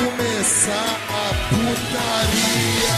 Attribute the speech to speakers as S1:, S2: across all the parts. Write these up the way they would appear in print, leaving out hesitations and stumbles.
S1: começar a putaria.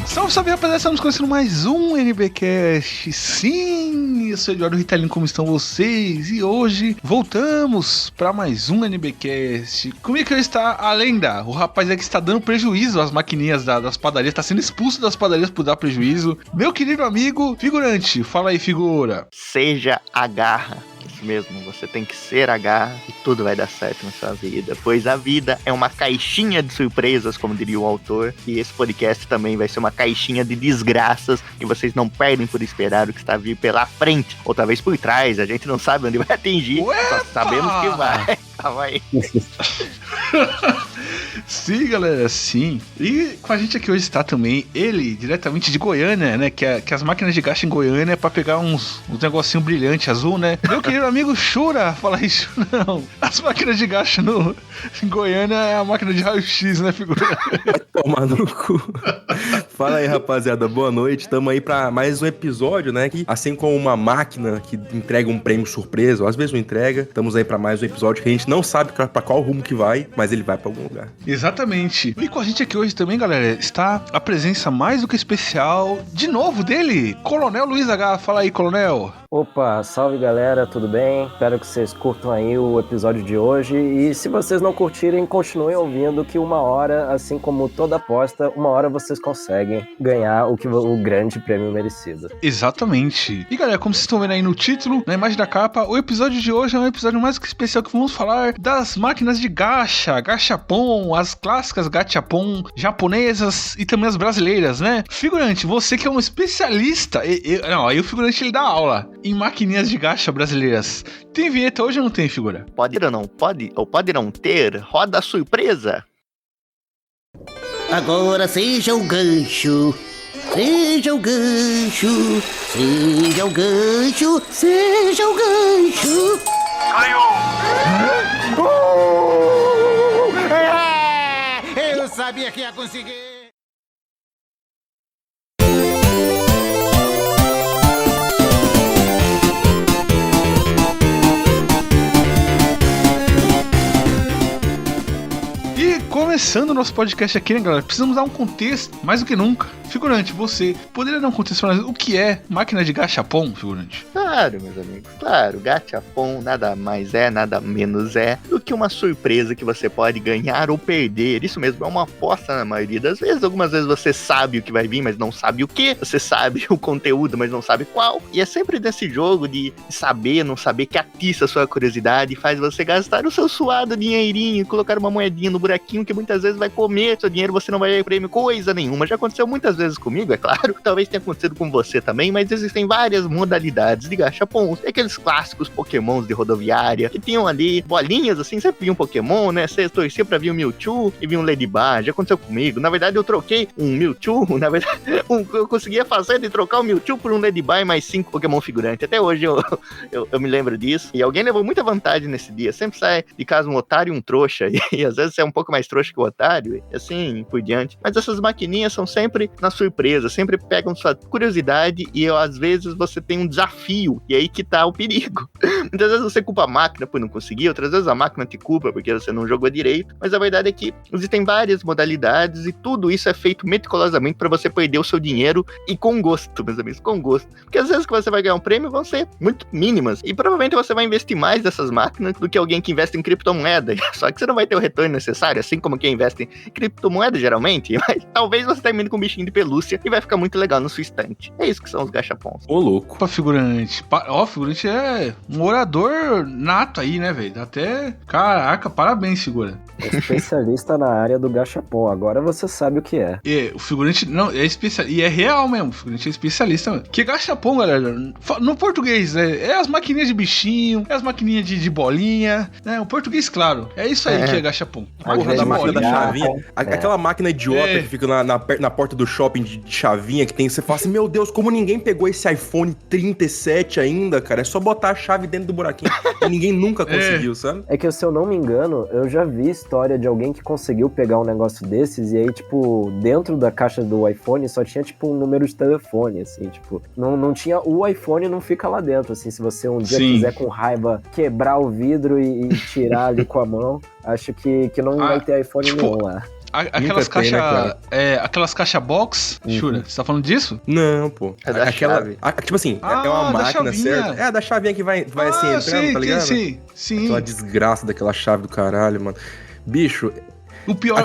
S2: Salve, salve, rapaziada, estamos começando mais um NBcast. Sim, eu sou Eduardo Ritalin, como estão vocês? E hoje voltamos para mais um NBcast. Comigo está a lenda, o rapaz que está dando prejuízo às maquininhas das padarias, está sendo expulso das padarias por dar prejuízo. Meu querido amigo Figurante, fala aí, figura.
S3: Seja a garra. Isso mesmo, você tem que ser a garra e tudo vai dar certo na sua vida, pois a vida é uma caixinha de surpresas, como diria o autor, e esse podcast também vai ser uma caixinha de desgraças que vocês não perdem por esperar o que está a vir pela frente, ou talvez por trás, a gente não sabe onde vai atingir, só sabemos que vai. Calma aí.
S2: Sim, galera, sim. E com a gente aqui hoje está também ele, diretamente de Goiânia, né? Que as máquinas de gacha em Goiânia é pra pegar uns negocinho brilhante azul, né? Meu querido amigo Shura, fala isso não. As máquinas de gacha em Goiânia é a máquina de raio-x, né, figura?
S4: Vai tomar no cu. Fala aí, rapaziada, boa noite. Tamo aí pra mais um episódio, né? Que, assim como uma máquina que entrega um prêmio surpresa, ou às vezes não entrega, estamos aí pra mais um episódio que a gente não sabe pra qual rumo que vai, mas ele vai pra algum lugar.
S2: Exatamente. E com a gente aqui hoje também, galera, está a presença mais do que especial, de novo, dele, Coronel Luiz H. Fala aí, Coronel.
S5: Opa, salve galera, tudo bem? Espero que vocês curtam aí o episódio de hoje e se vocês não curtirem, continuem ouvindo que uma hora, assim como toda aposta, uma hora vocês conseguem ganhar o grande prêmio merecido.
S2: Exatamente. E galera, como vocês estão vendo aí no título, na imagem da capa, o episódio de hoje é um episódio mais do que especial que vamos falar das máquinas de gacha, gachapon, as clássicas gachapon japonesas e também as brasileiras, né? Figurante, você que é um especialista, aí o figurante ele dá aula em maquininhas de gacha brasileiras. Tem vinheta hoje ou não tem, figura?
S3: Pode ou não pode, ou pode não ter, roda surpresa.
S6: Agora seja o gancho, seja o gancho, seja o gancho, seja o gancho.
S3: Caiu!
S1: Eu sabia que ia conseguir.
S2: Começando o nosso podcast aqui, né, galera? Precisamos dar um contexto, mais do que nunca. Figurante, você poderia dar um contexto pra nós? O que é máquina de gachapon, figurante?
S3: Claro, meus amigos, claro. Gachapon nada mais é, nada menos é do que uma surpresa que você pode ganhar ou perder. Isso mesmo, é uma aposta na maioria das vezes. Algumas vezes você sabe o que vai vir, mas não sabe o que. Você sabe o conteúdo, mas não sabe qual. E é sempre desse jogo de saber, não saber, que atiça a sua curiosidade e faz você gastar o seu suado dinheirinho, colocar uma moedinha no buraquinho que muitas vezes vai comer seu dinheiro, você não vai ganhar prêmio coisa nenhuma. Já aconteceu muitas vezes comigo, é claro, talvez tenha acontecido com você também, mas existem várias modalidades de gachapons. Tem aqueles clássicos pokémons de rodoviária, que tinham ali bolinhas, assim, sempre vinha um pokémon, né, você torcia pra vir um Mewtwo e vir um Ladybug, já aconteceu comigo. Na verdade eu troquei um Mewtwo, na verdade eu conseguia fazer de trocar o Mewtwo por um Ladybug mais 5 pokémon figurante. Até hoje eu me lembro disso, e alguém levou muita vantagem nesse dia. Sempre sai de casa um otário e um trouxa, e às vezes você é um pouco mais trouxa que o otário, e assim por diante. Mas essas maquininhas são sempre na surpresa, sempre pegam sua curiosidade e às vezes você tem um desafio, e aí que tá o perigo. Muitas vezes você culpa a máquina por não conseguir, outras vezes a máquina te culpa porque você não jogou direito, mas a verdade é que existem várias modalidades e tudo isso é feito meticulosamente para você perder o seu dinheiro e com gosto, meus amigos, com gosto. Porque às vezes que você vai ganhar um prêmio vão ser muito mínimas e provavelmente você vai investir mais nessas máquinas do que alguém que investe em criptomoeda, só que você não vai ter o retorno necessário, assim como quem investe em criptomoeda geralmente, mas talvez você termine com um bichinho de pelúcia e vai ficar muito legal no sua estante. É isso que são os gachapons.
S4: Ô, louco.
S2: Opa, figurante. Figurante é um orador nato aí, né, velho? Até, caraca, parabéns, figura.
S5: Especialista na área do gachapon, agora você sabe o que é.
S2: O figurante, não, é especialista, e é real mesmo, o figurante é especialista mesmo. Que gachapon, galera, no português, é as maquininhas de bichinho, é as maquininhas de bolinha, né, o português, claro, é isso aí que é gachapon.
S5: A grande
S4: máquina da
S5: garra.
S4: chavinha. Aquela máquina idiota que fica na porta do shopping de chavinha que tem. Você fala assim, meu Deus, como ninguém pegou esse iPhone 37 ainda, cara? É só botar a chave dentro do buraquinho. E ninguém nunca conseguiu, sabe?
S5: É que, se eu não me engano, eu já vi história de alguém que conseguiu pegar um negócio desses e aí, tipo, dentro da caixa do iPhone só tinha, tipo, um número de telefone, assim, tipo, não tinha, o iPhone não fica lá dentro, assim, se você um dia quiser com raiva quebrar o vidro e tirar ali com a mão, acho que não vai ter iPhone nenhum lá.
S2: Aquelas caixas. Aquelas caixas box, Shura, você tá falando disso?
S4: Não, pô.
S3: É da chave.
S4: Tipo assim, é uma
S2: da
S4: máquina
S2: chavinha.
S4: certa. É a da chavinha que vai assim entrando, tá ligado?
S2: Sim.
S4: Aquela desgraça daquela chave do caralho, mano. Bicho.
S2: O pior,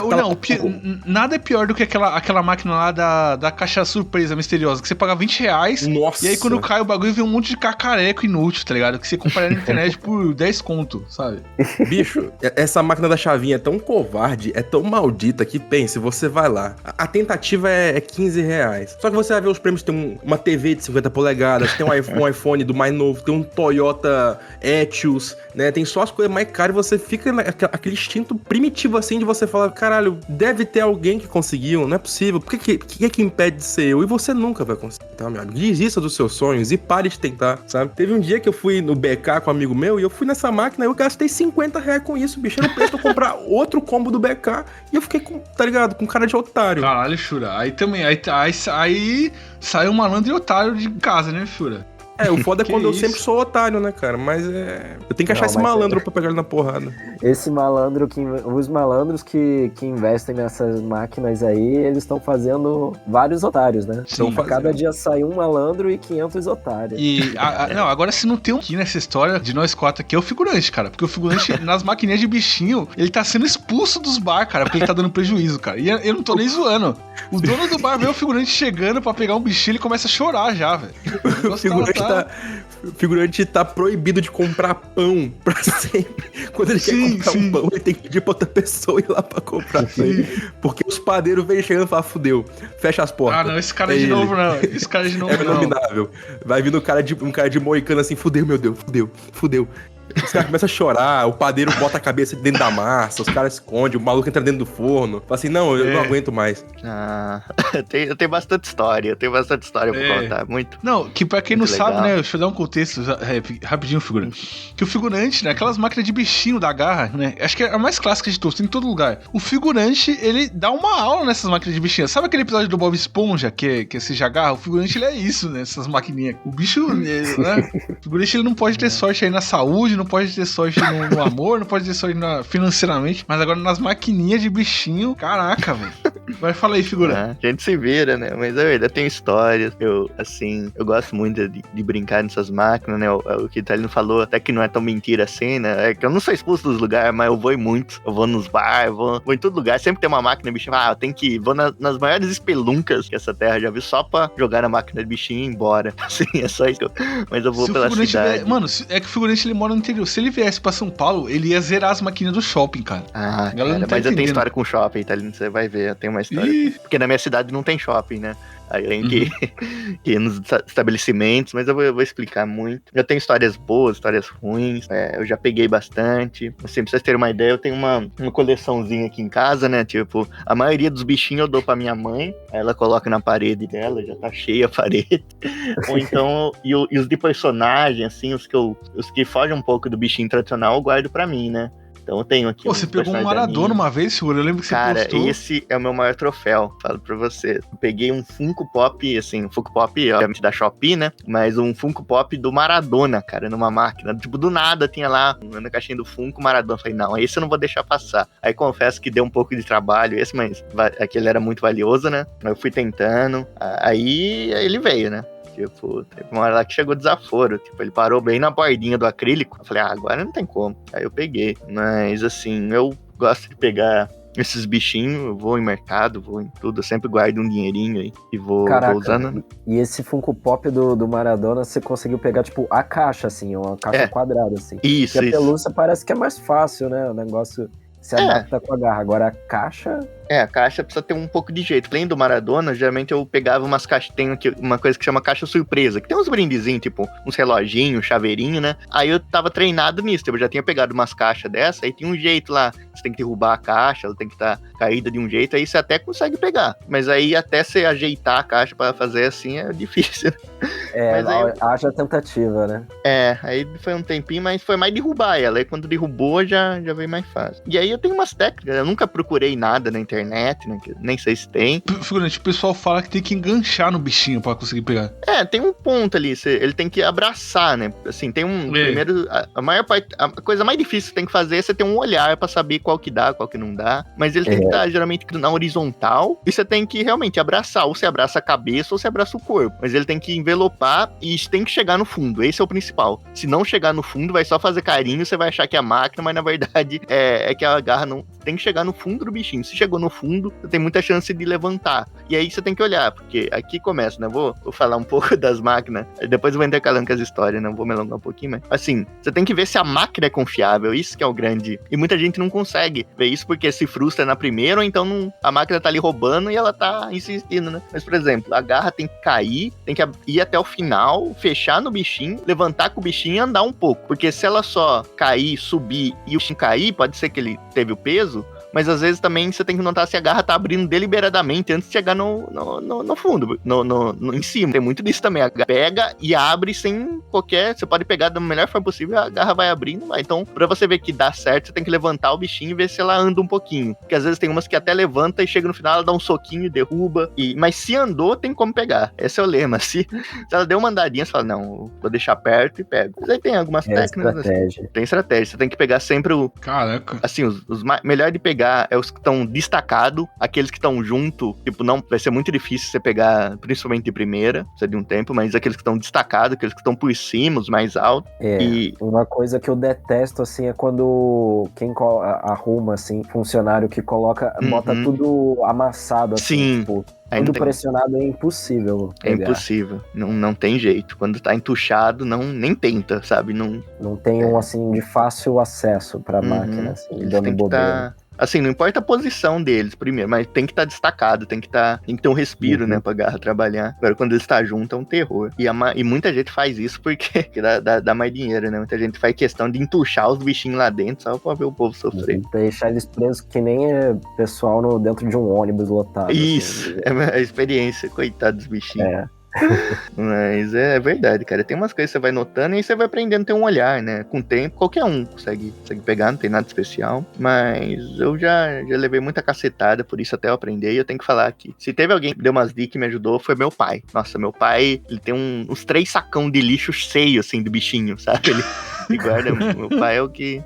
S2: nada é pior do que aquela máquina lá da caixa surpresa misteriosa, que você paga R$20,
S4: Nossa.
S2: E aí quando cai o bagulho vem um monte de cacareco inútil, tá ligado? Que você compra na internet por 10 conto, sabe?
S4: Bicho, essa máquina da chavinha é tão covarde, é tão maldita que, pense, você vai lá. A tentativa é R$15. Só que você vai ver os prêmios, tem uma TV de 50 polegadas, tem um iPhone do mais novo, tem um Toyota Etios, né? Tem só as coisas mais caras e você fica naquele instinto primitivo assim de você falar, caralho, deve ter alguém que conseguiu, não é possível, por que impede de ser eu? E você nunca vai conseguir, tá, meu amigo? Desista dos seus sonhos e pare de tentar, sabe? Teve um dia que eu fui no BK com um amigo meu e eu fui nessa máquina e eu gastei R$50 com isso, bicho, era o preço de eu comprar outro combo do BK e eu fiquei tá ligado, com cara de otário.
S2: Caralho, Shura, aí também, aí sai um malandro e otário de casa, né, Shura?
S4: O foda é quando eu
S2: isso?
S4: sempre sou otário, né, cara? Mas eu tenho que achar esse malandro pra pegar ele na porrada.
S5: Esse malandro, os malandros que investem nessas máquinas aí, eles estão fazendo vários otários, né?
S2: Sim,
S5: Então, cada dia sai um malandro e 500 otários.
S2: E, não, agora se não tem um aqui nessa história de nós quatro aqui, é o figurante, cara. Porque o figurante, nas maquininhas de bichinho, ele tá sendo expulso dos bar, cara, porque ele tá dando prejuízo, cara. E eu não tô nem zoando. O dono do bar vê o figurante chegando pra pegar um bichinho, ele começa a chorar já, velho.
S4: O figurante tá proibido de comprar pão pra sempre. Quando ele quer comprar um pão, ele tem que pedir pra outra pessoa ir lá pra comprar. Porque os padeiros vêm chegando e falam, fudeu, fecha as portas.
S2: Ah, não, esse cara de novo não. Esse cara de novo
S4: não. É inominável. Vai vindo um cara de moicano assim, fudeu, meu Deus, fudeu. Os caras começam a chorar, o padeiro bota a cabeça dentro da massa, os caras escondem, o maluco entra dentro do forno. Fala assim, não, eu não aguento mais.
S3: Eu tenho bastante história, pra contar, muito.
S2: Não, que pra quem não
S3: legal.
S2: sabe, né, deixa eu dar um contexto rapidinho, figurante. Que o figurante, né, aquelas máquinas de bichinho da garra, né, acho que é a mais clássica de todos, tem em todo lugar. O figurante, ele dá uma aula nessas máquinas de bichinho. Sabe aquele episódio do Bob Esponja, que se já agarra? O figurante, ele é isso, né, essas maquininhas. O bicho, né, o figurante, ele não pode ter sorte aí na saúde, não pode ter sorte no amor, não pode ter sorte financeiramente, mas agora nas maquininhas de bichinho, caraca, velho. Vai, fala aí, figura.
S3: A gente se vira, né? Mas eu ainda tenho histórias. Eu gosto muito de brincar nessas máquinas, né? O que o Thalino falou, até que não é tão mentira assim, né? É que eu não sou expulso dos lugares, mas eu vou em muito. Eu vou nos bares, vou em todo lugar. Sempre tem uma máquina de bichinho. Eu tenho que ir. Vou nas maiores espeluncas que essa terra já viu, só pra jogar na máquina de bichinho e ir embora. Assim, é só isso. Mas eu vou pela cidade.
S2: Mano, é que o figurante, ele mora no interior. Se ele viesse pra São Paulo, ele ia zerar as maquininhas do shopping, cara.
S3: Cara, mas eu tenho história com shopping, Thalino, você vai ver. Eu tenho uma história. Porque na minha cidade não tem shopping, né? Aí eu tenho que ir nos estabelecimentos, mas eu vou explicar muito. Eu tenho histórias boas, histórias ruins, eu já peguei bastante. Assim, pra vocês terem uma ideia, eu tenho uma coleçãozinha aqui em casa, né? Tipo, a maioria dos bichinhos eu dou pra minha mãe, ela coloca na parede dela, já tá cheia a parede. Ou então, e os de personagem, assim, os que fogem um pouco do bichinho tradicional, eu guardo pra mim, né? Então eu tenho aqui.
S2: Pô, você pegou um Maradona uma vez, Seguro? Eu lembro que você postou.
S3: Cara, esse é o meu maior troféu, falo pra você. Eu peguei um Funko Pop, assim, um Funko Pop, obviamente, da Shopee, né? Mas um Funko Pop do Maradona, cara, numa máquina. Tipo, do nada tinha lá, na caixinha do Funko, Maradona. Falei, não, esse eu não vou deixar passar. Aí confesso que deu um pouco de trabalho, mas aquele era muito valioso, né? Eu fui tentando. Aí ele veio, né? Tipo, teve uma hora lá que chegou desaforo. Tipo, ele parou bem na bordinha do acrílico. Eu falei, agora não tem como. Aí eu peguei. Mas, assim, eu gosto de pegar esses bichinhos. Eu vou em mercado, vou em tudo. Eu sempre guardo um dinheirinho aí e vou usando.
S5: E esse Funko Pop do Maradona, você conseguiu pegar, tipo, a caixa, assim, uma caixa quadrada, assim.
S3: Isso,
S5: Porque a pelúcia parece que é mais fácil, né? O negócio se adapta com a garra. Agora a caixa...
S3: A caixa precisa ter um pouco de jeito. Além do Maradona, geralmente eu pegava umas caixas, tem aqui uma coisa que chama caixa surpresa, que tem uns brindezinhos, tipo, uns reloginhos, chaveirinho, né? Aí eu tava treinado nisso, eu já tinha pegado umas caixas dessa, aí tinha um jeito lá, você tem que derrubar a caixa, ela tem que estar caída de um jeito, aí você até consegue pegar. Mas aí até você ajeitar a caixa pra fazer assim é difícil. Mas aí
S5: haja tentativa, né?
S3: Aí foi um tempinho, mas foi mais derrubar ela. Aí quando derrubou, já veio mais fácil. E aí eu tenho umas técnicas, eu nunca procurei nada na internet, né, nem sei se tem.
S2: Figurante, o pessoal fala que tem que enganchar no bichinho pra conseguir pegar.
S3: Tem um ponto ali, ele tem que abraçar, né? Assim, tem um... Primeiro, a maior parte... A coisa mais difícil que você tem que fazer é você ter um olhar pra saber qual que dá, qual que não dá. Mas ele tem que estar, geralmente, na horizontal. E você tem que realmente abraçar. Ou você abraça a cabeça, ou você abraça o corpo. Mas ele tem que envelopar e tem que chegar no fundo. Esse é o principal. Se não chegar no fundo, vai só fazer carinho, você vai achar que é a máquina, mas na verdade é que a garra não... Tem que chegar no fundo do bichinho. Se chegou no fundo, você tem muita chance de levantar. E aí você tem que olhar, porque aqui começa, né? Vou falar um pouco das máquinas, depois eu vou intercalando com as histórias, né? Vou me alongar um pouquinho, mas assim, você tem que ver se a máquina é confiável, isso que é o grande... E muita gente não consegue ver isso porque se frustra na primeira, ou então a máquina tá ali roubando e ela tá insistindo, né? Mas, por exemplo, a garra tem que cair, tem que ir até o final, fechar no bichinho, levantar com o bichinho e andar um pouco. Porque se ela só cair, subir e o bichinho cair, pode ser que ele teve o peso, mas às vezes também você tem que notar se a garra tá abrindo deliberadamente antes de chegar no fundo, em cima. Tem muito disso também. A garra pega e abre sem qualquer... Você pode pegar da melhor forma possível, a garra vai abrindo, vai. Então, pra você ver que dá certo, você tem que levantar o bichinho e ver se ela anda um pouquinho. Porque às vezes tem umas que até levanta e chega no final, ela dá um soquinho e derruba. Mas se andou, tem como pegar. Esse é o lema. Se ela deu uma andadinha, você fala, não, vou deixar perto e pego. Mas aí tem algumas técnicas.
S5: Estratégia.
S3: Tem estratégia. Você tem que pegar sempre o...
S2: Caraca.
S3: Assim, os melhor de pegar é os que estão destacados, aqueles que estão junto, tipo, não, vai ser muito difícil você pegar, principalmente de primeira, precisa de um tempo, mas aqueles que estão destacados, aqueles que estão por cima, os mais altos.
S5: Uma coisa que eu detesto, assim, é quando quem arruma, assim, funcionário que bota tudo amassado, assim,
S3: sim.
S5: Tipo... Tudo pressionado é impossível pegar.
S3: É impossível, não tem jeito. Quando tá entuchado, nem tenta, sabe?
S5: Não tem assim, de fácil acesso pra máquina, assim,
S3: eles
S5: dando
S3: tem que
S5: bobeira.
S3: Assim, não importa a posição deles, primeiro, mas tem que estar destacado, tem que ter um respiro, né, pra garra trabalhar. Agora, quando eles estão juntos, é um terror. E muita gente faz isso porque dá mais dinheiro, né? Muita gente faz questão de entuchar os bichinhos lá dentro, só pra ver o povo sofrer.
S5: Deixar eles presos que nem pessoal dentro de um ônibus lotado.
S3: Isso,
S5: assim.
S3: É a experiência, coitado dos bichinhos. Mas é verdade, cara. Tem umas coisas que você vai notando e aí você vai aprendendo a ter um olhar, né? Com o tempo, qualquer um consegue pegar, não tem nada especial. Mas eu já levei muita cacetada, por isso até eu aprender. E eu tenho que falar que se teve alguém que deu umas dicas e me ajudou, foi meu pai. Nossa, meu pai, ele tem uns 3 sacão de lixo cheio, assim, do bichinho, sabe? Ele guarda. Meu pai é o que...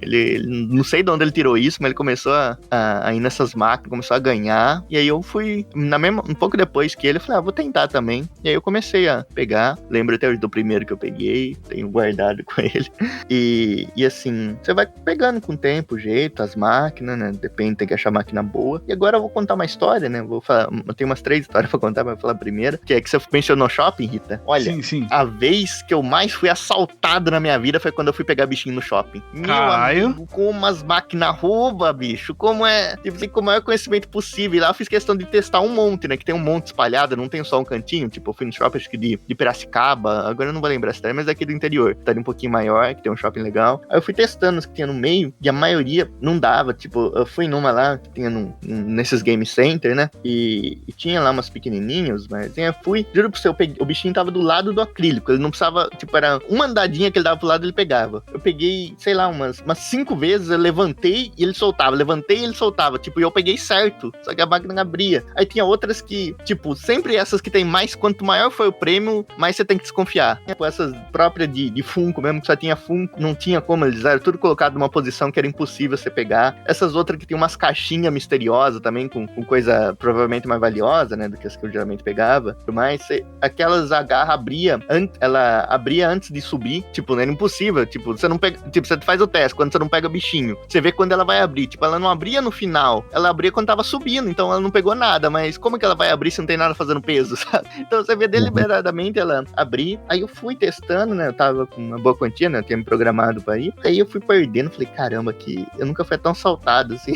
S3: Ele não sei de onde ele tirou isso, mas ele começou a ir nessas máquinas, começou a ganhar. E aí eu fui, um pouco depois que ele, eu falei, vou tentar também. E aí eu comecei a pegar, lembro até hoje do primeiro que eu peguei, tenho guardado com ele. E assim, você vai pegando com o tempo, o jeito, as máquinas, né? Depende, tem que achar máquina boa. E agora eu vou contar uma história, né? Eu tenho umas 3 histórias pra contar, mas vou falar a primeira. Que é que você mencionou shopping, Rita. Olha,
S2: sim.
S3: A vez que eu mais fui assaltado na minha vida foi quando eu fui pegar bichinho no shopping.
S2: Caralho.
S3: Meu amigo, como as máquinas roubam, bicho. Como é, tipo, com o maior conhecimento possível. E lá eu fiz questão de testar um monte, né? Que tem um monte espalhado, não tem só um cantinho. Tipo, eu fui no shopping, acho que de Piracicaba, agora eu não vou lembrar a cidade, mas daqui do interior. Cidade um pouquinho maior, que tem um shopping legal. Aí eu fui testando os que tinha no meio, e a maioria não dava. Tipo, eu fui numa lá, que tinha nesses game center, né? E tinha lá umas pequenininhos, mas eu fui, juro pro você, o bichinho tava do lado do acrílico. Ele não precisava, tipo, era uma andadinha que ele dava pro lado, ele pegava. Eu peguei, sei lá, umas 5 vezes, eu levantei e ele soltava. Levantei e ele soltava. Tipo, e eu peguei certo. Só que a máquina não abria. Aí tinha outras que, tipo, sempre essas que tem mais, quanto maior foi o prêmio, mais você tem que desconfiar. Tipo, essas próprias de Funko mesmo, que só tinha Funko, não tinha como eles eram tudo colocado numa posição que era impossível você pegar. Essas outras que tem umas caixinhas misteriosas também, com coisa provavelmente mais valiosa, né, do que as que eu geralmente pegava. Mas aquelas a garra abria, ela abria antes de subir, tipo, era impossível impossível, tipo, você não pega, tipo, você faz o teste quando você não pega bichinho, você vê quando ela vai abrir, tipo, ela não abria no final, ela abria quando tava subindo, então ela não pegou nada, mas como que ela vai abrir se não tem nada fazendo peso, sabe? Então você vê deliberadamente ela abrir, aí eu fui testando, né, eu tava com uma boa quantia, né, eu tinha me programado pra ir, aí eu fui perdendo, falei, caramba, que eu nunca fui tão saltado, assim,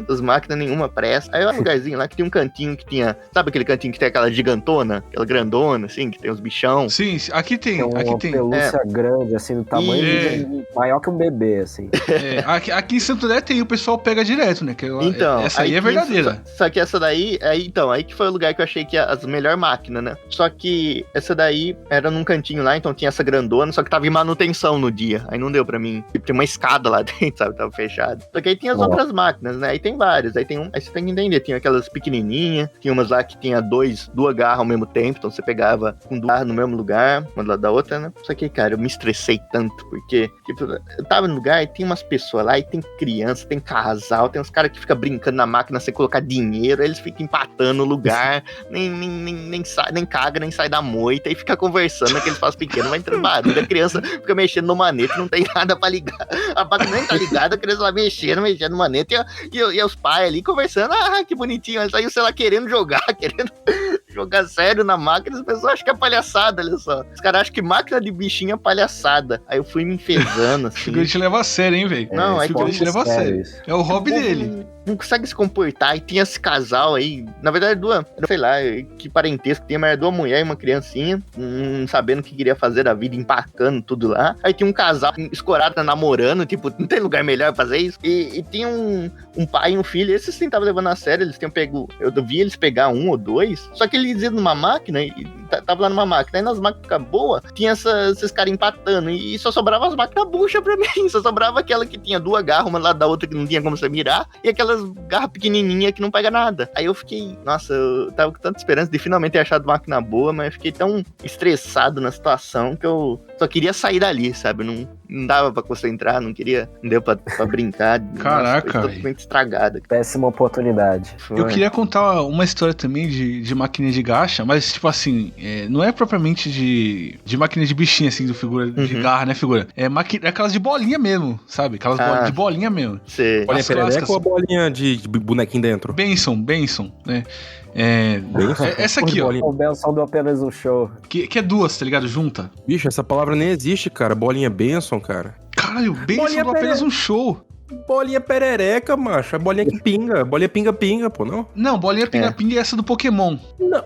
S3: das máquinas nenhuma pressa, aí eu um lugarzinho lá que tinha um cantinho que tinha, sabe aquele cantinho que tem aquela gigantona, aquela grandona, assim, que tem os bichão?
S2: Sim, aqui tem,
S5: Uma
S2: aqui tem.
S5: pelúcia grande, assim, do tamanho maior que um bebê, assim.
S2: Aqui em Santo André tem, o pessoal pega direto, né?
S3: Então,
S2: essa aí é verdadeira.
S3: Só que essa daí, aí que foi o lugar que eu achei que ia as melhor máquina, né? Só que essa daí era num cantinho lá, então tinha essa grandona, só que tava em manutenção no dia. Aí não deu pra mim. Tipo, tem uma escada lá dentro, sabe? Tava fechado. Só que aí tem as outras máquinas, né? Aí tem várias. Aí você tem que entender. Tinha aquelas pequenininhas, tinha umas lá que tinha duas garras ao mesmo tempo, então você pegava com duas garras no mesmo lugar, uma do lado da outra, né? Só que, cara, eu me estressei tanto, porque, tipo, eu tava no lugar e tem umas pessoas lá, e tem criança, tem casal, tem uns caras que ficam brincando na máquina sem colocar dinheiro, aí eles ficam empatando o lugar, nem caga, nem sai da moita, e fica conversando naquele espaço pequeno, vai entrando barulho, a criança fica mexendo no manete, não tem nada pra ligar, a máquina nem tá ligada, a criança lá mexendo no manete, e os pais ali conversando, que bonitinho, aí saiu, sei lá, querendo jogar sério na máquina, as pessoas acham que é palhaçada, olha só. Os caras acham que máquina de bichinho é palhaçada. Aí eu fui me enfesando, assim.
S2: Fico te levar a sério, hein, velho?
S3: Não, aí
S2: te levar a sério. É o hobby dele.
S3: Não consegue se comportar, e tinha esse casal aí, na verdade, sei lá, que parentesco tinha, mas era duas mulheres e uma criancinha, sabendo o que queria fazer da vida, empacando tudo lá. Aí tinha um casal escorado, namorando, tipo, não tem lugar melhor pra fazer isso. E tinha um pai e um filho, esses sim estavam levando a sério, eles tinham pego, eu vi eles pegar um ou dois, só que eles iam numa máquina, e tava lá numa máquina, aí nas máquinas boas, tinha esses caras empatando, e só sobrava as máquinas buchas pra mim, só sobrava aquela que tinha duas garras, uma lá da outra que não tinha como você mirar, e aquelas garras pequenininhas que não pega nada. Aí eu fiquei, nossa, eu tava com tanta esperança de finalmente ter achado máquina boa, mas eu fiquei tão estressado na situação que eu só queria sair dali, sabe? Não dava pra concentrar, não deu pra brincar.
S2: Caraca,
S3: nossa, foi totalmente estragada.
S5: Péssima oportunidade.
S2: Eu queria contar uma história também de máquina de gacha, mas tipo assim, não é propriamente de máquina de bichinho, assim, do figura de garra, né, figura? É aquelas de bolinha mesmo, sabe? Aquelas de bolinha mesmo.
S3: Sei.
S4: Bolinha perereca ou a bolinha de bonequinho dentro?
S2: Benson, né? Essa aqui, ó.
S5: O Benson do Apenas um Show.
S2: Que é duas, tá ligado? Junta.
S4: Bicho, essa palavra nem existe, cara. Bolinha Benson, cara.
S2: Caralho, Benson do Apenas um Show.
S4: Bolinha perereca, macho. É bolinha que pinga. Bolinha pinga-pinga, pô, não?
S2: Não, bolinha pinga-pinga é essa do Pokémon.
S4: Não,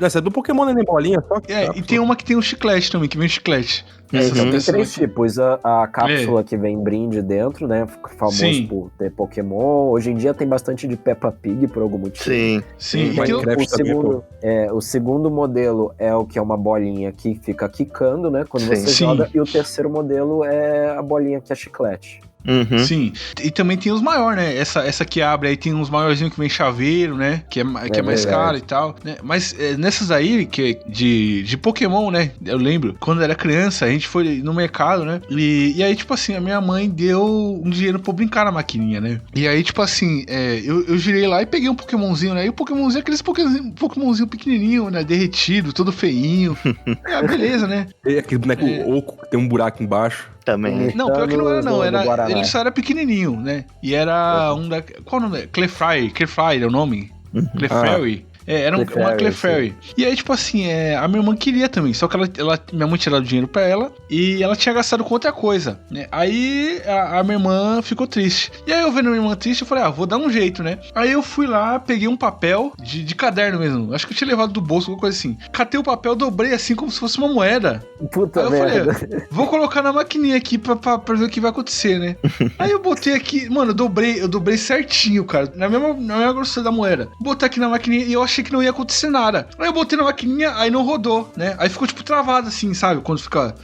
S4: essa é do Pokémon, não é nem bolinha, só que...
S2: E tem uma que tem um chiclete também, que vem um chiclete.
S5: Tem três tipos. A cápsula que vem brinde dentro, né? Famoso por ter Pokémon. Hoje em dia tem bastante de Peppa Pig, por algum motivo.
S3: Sim.
S5: O segundo modelo é o que é uma bolinha que fica quicando, né? Quando você joga. E o terceiro modelo é a bolinha que é chiclete.
S2: Sim, e também tem os maiores, né? Essa que abre aí tem uns maiorzinhos que vem chaveiro, né? Que é mais caro e tal, né? Mas nessas aí, que é de Pokémon, né? Eu lembro, quando eu era criança, a gente foi no mercado, né? E aí, tipo assim, a minha mãe deu um dinheiro pra eu brincar na maquininha, né? E aí, tipo assim, eu girei lá e peguei um Pokémonzinho, né? E o Pokémonzinho é aqueles Pokémonzinho pequenininho, né? Derretido, todo feinho. Beleza, né?
S4: É aquele boneco oco que tem um buraco embaixo.
S3: Também.
S2: Não, pior que não era, não. Ele só era pequenininho, né? E era um da... Qual o nome? Clefairy é o nome? Clefairy. Era uma Clefairy. E aí, tipo assim, a minha irmã queria também, só que minha mãe tinha dado dinheiro pra ela e ela tinha gastado com outra coisa, né? Aí a minha irmã ficou triste. E aí eu vendo a minha irmã triste, eu falei, vou dar um jeito, né? Aí eu fui lá, peguei um papel de caderno mesmo, acho que eu tinha levado do bolso, alguma coisa assim. Catei o papel, dobrei assim como se fosse uma moeda.
S5: Puta
S2: aí eu falei, vou colocar na maquininha aqui pra ver o que vai acontecer, né? Aí eu botei aqui, mano, eu dobrei certinho, cara, na mesma grossura da moeda. Botei aqui na maquininha e eu achei que não ia acontecer nada. Aí eu botei na maquininha, aí não rodou, né? Aí ficou tipo travado assim, sabe? Quando fica...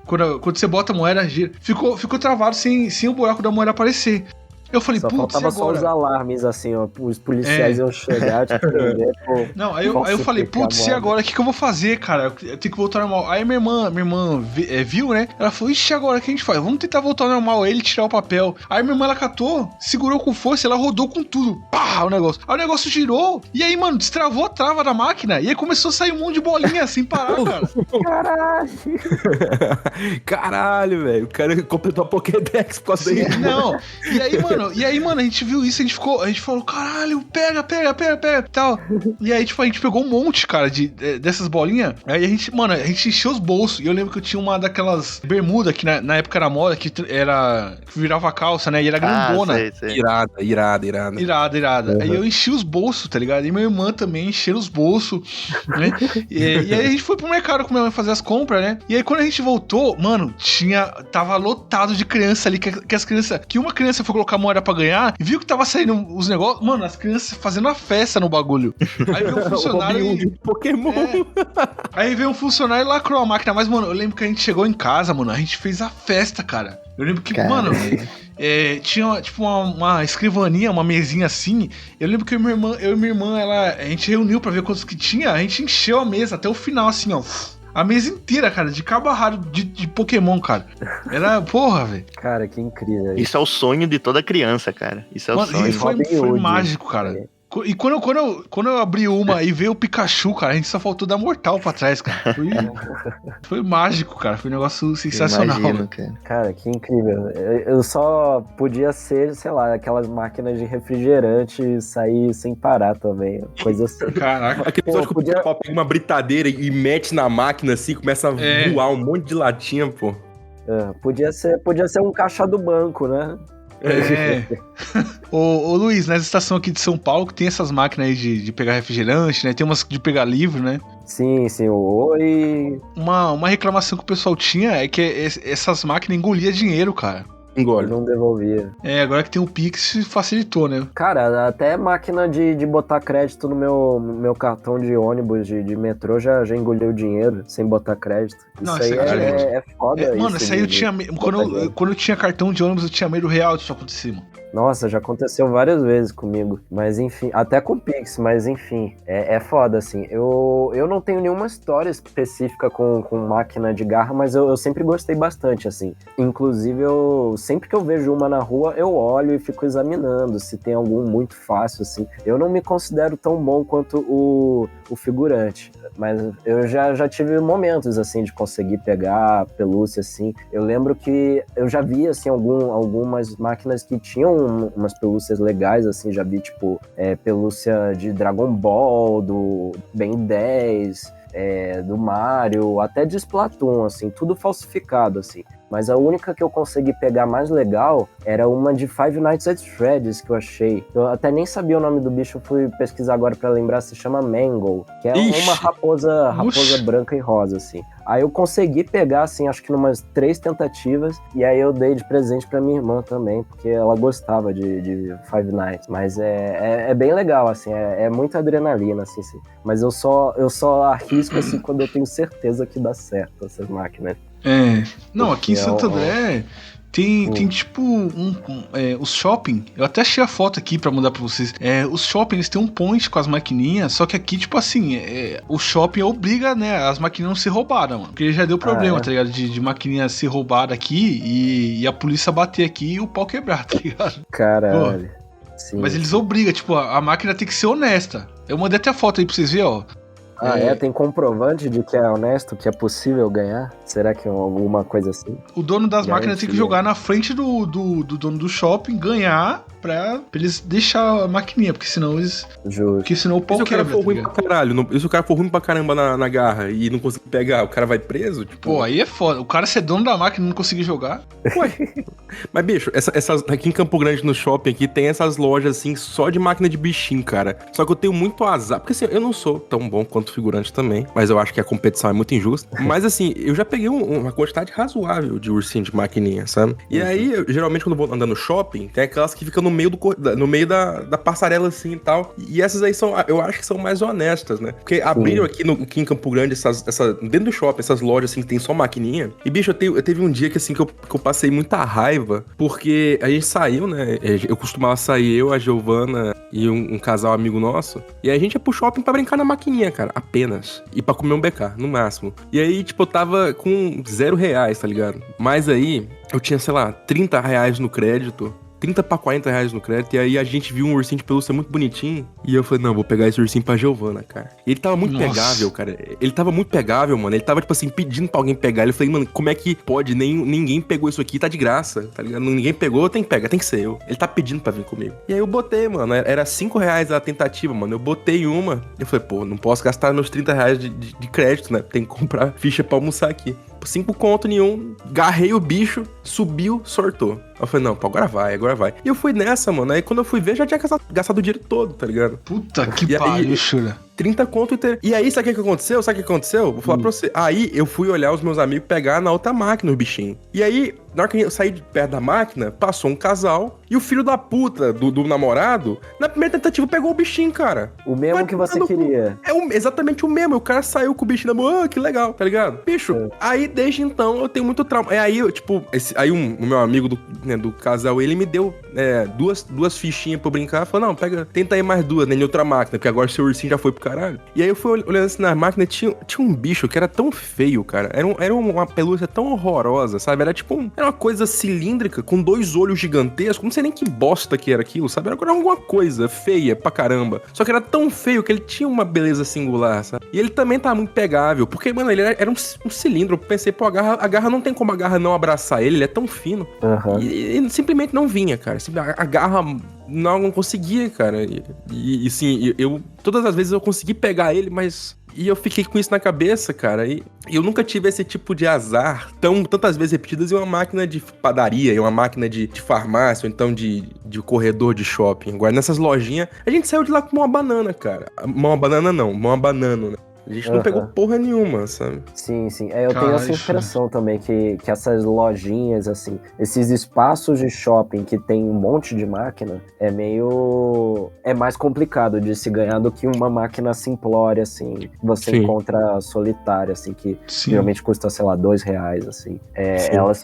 S2: Quando você bota a moeda, gira. Ficou travado sem o buraco da moeda aparecer. Eu falei,
S5: Só
S2: putz, e
S5: faltava só os
S2: agora?
S5: alarmes, assim, ó. Os policiais iam chegar, te prender, pô.
S2: Não, aí eu falei, putz, e agora? O que eu vou fazer, cara? Eu tenho que voltar ao normal. Aí minha irmã viu, né? Ela falou, ixi, agora o que a gente faz? Vamos tentar voltar ao normal, ele tirar o papel. Aí minha irmã, ela catou, segurou com força, ela rodou com tudo. Pá, o negócio. Aí o negócio girou, e aí, mano, destravou a trava da máquina, e aí começou a sair um monte de bolinha, sem parar, cara.
S5: Caralho!
S4: Caralho, velho. O cara completou a Pokédex por causa daí.
S2: Não, e aí, mano, a gente viu isso, a gente falou, caralho, pega, tal. E aí, tipo, a gente pegou um monte, cara, dessas bolinhas. Aí a gente encheu os bolsos. E eu lembro que eu tinha uma daquelas bermuda que na época era moda, que virava a calça, né? E era grandona.
S3: Sei.
S2: Irada. Aí eu enchi os bolsos, tá ligado? E minha irmã também encheu os bolsos, né? E aí a gente foi pro mercado com minha mãe fazer as compras, né? E aí quando a gente voltou, mano, tava lotado de criança ali, que uma criança foi colocar moeda pra ganhar, e viu que tava saindo os negócios, mano, as crianças fazendo a festa no bagulho. Aí veio um funcionário
S4: Pokémon.
S2: Aí veio um funcionário e lacrou a máquina, mas, mano, eu lembro que a gente chegou em casa, mano, a gente fez a festa, cara. Eu lembro que, mano, tinha, tipo, uma escrivaninha, uma mesinha assim. Eu lembro que eu e minha irmã, a gente reuniu pra ver quantos que tinha, a gente encheu a mesa até o final, assim, ó. A mesa inteira, cara, de cabo a rabo de Pokémon, cara. Era, porra, velho.
S5: Cara, que incrível.
S3: Isso é o sonho de toda criança, cara. Isso é o sonho.
S2: E foi mágico, cara. E quando eu abri uma e veio o Pikachu, cara, a gente só faltou dar mortal pra trás, cara. Foi mágico, cara. Foi um negócio sensacional.
S3: Imagino, cara.
S5: Cara, que incrível. Eu só podia ser, sei lá, aquelas máquinas de refrigerante e sair sem parar também. Coisa assim.
S2: Caraca.
S4: Aquele pessoal que pega uma britadeira e mete na máquina assim, começa a voar um monte de latinha, pô.
S5: Podia ser um caixa do banco, né?
S2: Ô Luiz, nessa estação aqui de São Paulo que tem essas máquinas aí de pegar refrigerante, né? Tem umas de pegar livro, né?
S5: Sim, oi.
S2: Uma reclamação que o pessoal tinha é que essas máquinas engoliam dinheiro, cara.
S4: Engole.
S5: Não devolvia.
S2: Agora que tem o Pix facilitou, né?
S5: Cara, até máquina de botar crédito no meu cartão de ônibus, de metrô, já engoliu dinheiro sem botar crédito.
S2: Não,
S5: isso aí é foda.
S2: Mano, isso aí eu tinha medo. Quando eu tinha cartão de ônibus, eu tinha medo real disso acontecer, mano.
S5: Nossa, já aconteceu várias vezes comigo. Mas enfim, até com Pix, mas enfim, é foda, assim. Eu não tenho nenhuma história específica com máquina de garra, mas eu sempre gostei bastante, assim. Inclusive, sempre que eu vejo uma na rua, eu olho e fico examinando se tem algum muito fácil, assim. Eu não me considero tão bom quanto o figurante, mas eu já tive momentos, assim, de conseguir pegar pelúcia, assim. Eu lembro que eu já vi, assim, algumas máquinas que tinham umas pelúcias legais, assim, já vi, tipo, pelúcia de Dragon Ball, do Ben 10, do Mario, até de Splatoon, assim, tudo falsificado, assim. Mas a única que eu consegui pegar mais legal era uma de Five Nights at Freddy's que eu achei. Eu até nem sabia o nome do bicho, eu fui pesquisar agora pra lembrar, se chama Mangle, que é uma raposa branca e rosa, assim. Aí eu consegui pegar, assim, acho que numas 3 tentativas, e aí eu dei de presente pra minha irmã também, porque ela gostava de Five Nights. Mas é bem legal, assim, é muita adrenalina, assim. Mas eu só arrisco, assim, quando eu tenho certeza que dá certo essas máquinas.
S2: Não, aqui em Santo André tem tipo os shopping. Eu até achei a foto aqui pra mandar pra vocês. Os shopping, eles têm um point com as maquininhas. Só que aqui, tipo assim, o shopping obriga, né, as maquininhas não ser roubadas, mano. Porque já deu problema, tá ligado? De maquininha ser roubada aqui e a polícia bater aqui e o pau quebrar, tá ligado?
S5: Caralho. Sim.
S2: Mas eles obrigam, tipo, a máquina tem que ser honesta. Eu mandei até a foto aí pra vocês verem, ó.
S5: Tem comprovante de que é honesto, que é possível ganhar? Será que é alguma coisa assim?
S2: O dono das máquinas tem que jogar na frente do dono do shopping, ganhar pra eles deixar a maquininha, porque senão eles...
S5: Justo.
S2: Porque senão o pau
S4: Se o cara
S2: quebra,
S4: for ruim pra caralho, se o cara for ruim pra caramba na garra e não conseguir pegar, o cara vai preso? Tipo...
S2: Pô, aí é foda. O cara ser dono da máquina e não conseguir jogar.
S4: Ué. Mas, bicho, essas, aqui em Campo Grande, no shopping aqui, tem essas lojas, assim, só de máquina de bichinho, cara. Só que eu tenho muito azar. Porque, assim, eu não sou tão bom quanto outro figurante também, mas eu acho que a competição é muito injusta. Mas assim, eu já peguei uma quantidade razoável de ursinho de maquininha, sabe? E aí, geralmente quando eu vou andar no shopping, tem aquelas que ficam no meio da passarela assim e tal. E essas aí eu acho que são mais honestas, né? Porque abriram aqui em Campo Grande, dentro do shopping, essas lojas assim que tem só maquininha. E bicho, eu teve um dia que assim que eu passei muita raiva, porque a gente saiu, né? Eu costumava sair, eu, a Giovana e um casal amigo nosso. E aí a gente ia pro shopping pra brincar na maquininha, cara. Apenas. E pra comer um BK, no máximo. E aí, tipo, eu tava com R$0, tá ligado? Mas aí, eu tinha, sei lá, R$30 no crédito. 30 pra R$40 no crédito, e aí a gente viu um ursinho de pelúcia muito bonitinho, e eu falei, não, vou pegar esse ursinho pra Giovana, cara. E ele tava muito pegável, cara. Ele tava muito pegável, mano. Ele tava, tipo assim, pedindo pra alguém pegar. Eu falei, mano, como é que pode? Ninguém pegou isso aqui, tá de graça, tá ligado? Ninguém pegou, tem que ser eu. Ele tá pedindo pra vir comigo. E aí eu botei, mano. Era R$5 a tentativa, mano. Eu botei uma, eu falei, pô, não posso gastar meus R$30 de crédito, né? Tem que comprar ficha pra almoçar aqui. 5 conto nenhum, garrei o bicho, subiu, sortou. Eu falei, não, pô, agora vai. E eu fui nessa, mano. Aí quando eu fui ver, já tinha gastado o dinheiro todo, tá ligado?
S2: Puta que pariu, Shura.
S4: 30 conto e aí, sabe o que aconteceu? Vou falar pra você. Aí eu fui olhar os meus amigos pegar na outra máquina os bichinhos. E aí, na hora que eu saí de perto da máquina, passou um casal e o filho da puta do namorado, na primeira tentativa, pegou o bichinho, cara.
S5: O mesmo que você queria.
S4: Exatamente o mesmo. O cara saiu com o bichinho na mão, que legal, tá ligado? Bicho, aí desde então eu tenho muito trauma. Aí eu, tipo, o meu amigo do casal, ele me deu duas fichinhas pra eu brincar. Falou, não, tenta aí mais duas, né, em outra máquina, porque agora seu ursinho já foi pro caralho. E aí eu fui olhando assim na máquina, tinha um bicho que era tão feio, cara. Era uma pelúcia tão horrorosa, sabe? Era tipo, era uma coisa cilíndrica, com 2 olhos gigantescos. Não sei nem que bosta que era aquilo, sabe? Era alguma coisa feia pra caramba. Só que era tão feio que ele tinha uma beleza singular, sabe? E ele também tava muito pegável, porque, mano, ele era um cilindro. Eu pensei, pô, a garra não tem como a garra não abraçar ele é tão fino.
S5: Uhum.
S4: E simplesmente não vinha, cara. A garra não conseguia, cara. E sim, todas as vezes eu consegui pegar ele, mas... E eu fiquei com isso na cabeça, cara. E eu nunca tive esse tipo de azar tantas vezes repetidas em uma máquina de padaria, em uma máquina de farmácia, ou então de corredor de shopping. Agora, nessas lojinhas, a gente saiu de lá com uma banana, cara. Uma banana, né? A gente não pegou porra nenhuma, sabe?
S5: Sim. Eu tenho essa impressão também, que essas lojinhas, assim, esses espaços de shopping que tem um monte de máquina, é mais complicado de se ganhar do que uma máquina simplória, assim, que você encontra solitária, assim, que geralmente custa, sei lá, R$2, assim.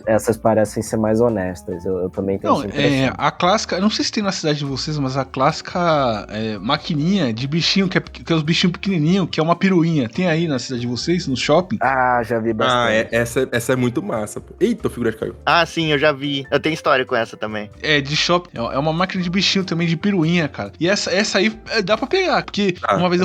S5: Essas parecem ser mais honestas, eu também tenho essa impressão.
S2: A clássica, eu não sei se tem na cidade de vocês, mas a clássica maquininha de bichinho, que é os bichinhos pequenininhos, que é uma piruinha. Tem aí na cidade de vocês, no shopping?
S5: Ah, já vi bastante.
S4: Essa é muito massa, pô. Eita, o figurante caiu.
S3: Ah, sim, eu já vi. Eu tenho história com essa também.
S2: De shopping. É uma máquina de bichinho também, de piruinha, cara. E essa aí dá pra pegar, porque uma vez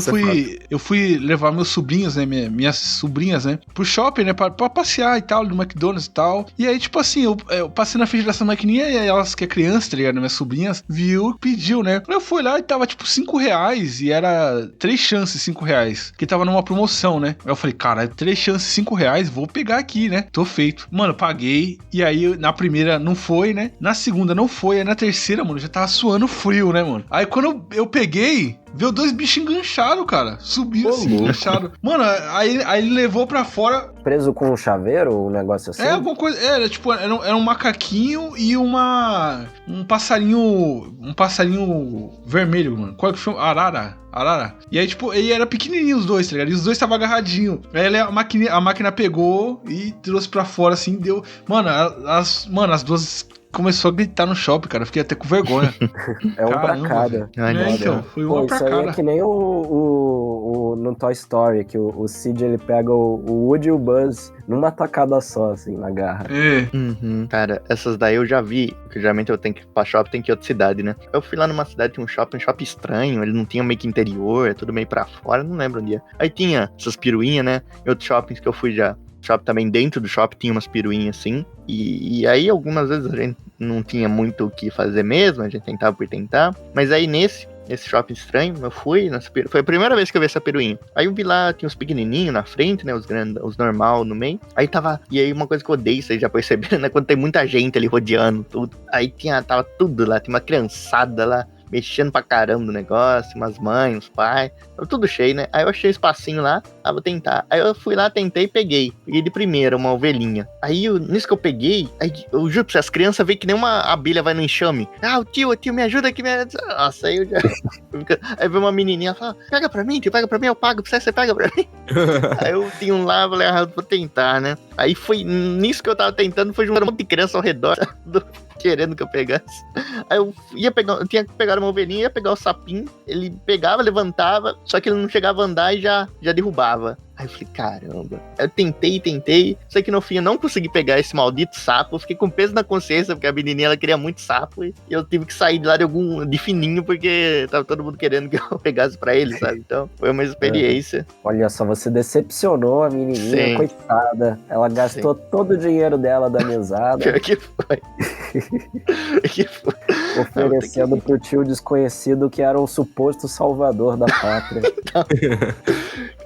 S2: eu fui levar meus sobrinhos, né, minhas sobrinhas, né, pro shopping, né, pra passear e tal, no McDonald's e tal. E aí, tipo assim, eu passei na frente dessa maquininha e aí elas, que é criança, tá ligado, minhas sobrinhas, viu, pediu, né. Eu fui lá e tava, tipo, R$5 e era 3 chances R$5, que tava numa promoção, né. Aí eu falei, cara, 3 chances R$5, vou pegar aqui, né, tô feito. Mano, paguei, e aí na primeira não foi, né, na segunda não foi, aí na terceira, mano, já tava suando frio, né, mano. Aí quando eu peguei, veio 2 bichos enganchados, cara. Subiu assim, enganchado. Mano, aí ele levou pra fora.
S5: Preso com um chaveiro, um negócio assim?
S2: Alguma coisa. Era um macaquinho e um passarinho vermelho, mano. Qual que foi? Arara. E aí, tipo, ele era pequenininho os dois, tá ligado? E os dois estavam agarradinhos. Aí a máquina pegou e trouxe pra fora, assim, deu... Mano, as duas... Começou a gritar no shopping, cara. Eu fiquei até com vergonha.
S5: É um pra cada.
S2: Então, foi uma pra cada.
S5: Isso aí é que nem no Toy Story, que o Sid, ele pega o Woody e o Buzz numa tacada só, assim, na garra.
S3: Cara, essas daí eu já vi, porque geralmente eu tenho que ir pra shopping, tem que ir em outra cidade, né? Eu fui lá numa cidade, tinha um shopping estranho, ele não tinha meio que interior, é tudo meio pra fora, não lembro onde é. Aí tinha essas piruinhas, né? Em outros shoppings que eu fui já. Shopping também, dentro do shopping tinha umas piruinhas assim, e aí algumas vezes a gente não tinha muito o que fazer mesmo, a gente tentava por tentar, mas aí nesse shopping estranho, eu fui, foi a primeira vez que eu vi essa piruinha. Aí eu vi lá, tinha uns pequenininhos na frente, né, os normal no meio, e aí uma coisa que eu odeio, vocês já perceberam, né, quando tem muita gente ali rodeando tudo, aí tava tudo lá, tinha uma criançada lá, mexendo pra caramba no negócio, umas mães, uns pais, tava tudo cheio, né? Aí eu achei um espacinho lá, vou tentar. Aí eu fui lá, tentei e peguei de primeira, uma ovelhinha. Aí, nisso que eu peguei, aí, eu juro pra você, as crianças veem que nem uma abelha vai no enxame. O tio, me ajuda aqui, Nossa, aí eu já... Aí veio uma menininha, fala, pega pra mim, tio, pega pra mim, eu pago pra você pega pra mim. Aí eu tinha um lá, falei, vou tentar, né? Aí foi nisso que eu tava tentando, foi juntando um monte de criança ao redor, querendo que eu pegasse. Aí eu tinha que pegar uma ovelhinha, ia pegar o sapinho, ele pegava, levantava, só que ele não chegava a andar e já derrubava. Aí eu falei, caramba. Eu tentei, só que no fim eu não consegui pegar esse maldito sapo, eu fiquei com peso na consciência, porque a menininha, ela queria muito sapo, e eu tive que sair de lá de fininho, porque tava todo mundo querendo que eu pegasse pra ele, sabe? Então, foi uma experiência.
S5: Olha só, você decepcionou a menininha,
S3: Sim.
S5: Coitada. Ela gastou todo o dinheiro dela da mesada.
S3: Pior que foi.
S5: Oferecendo pro tio desconhecido que era um suposto salvador da pátria.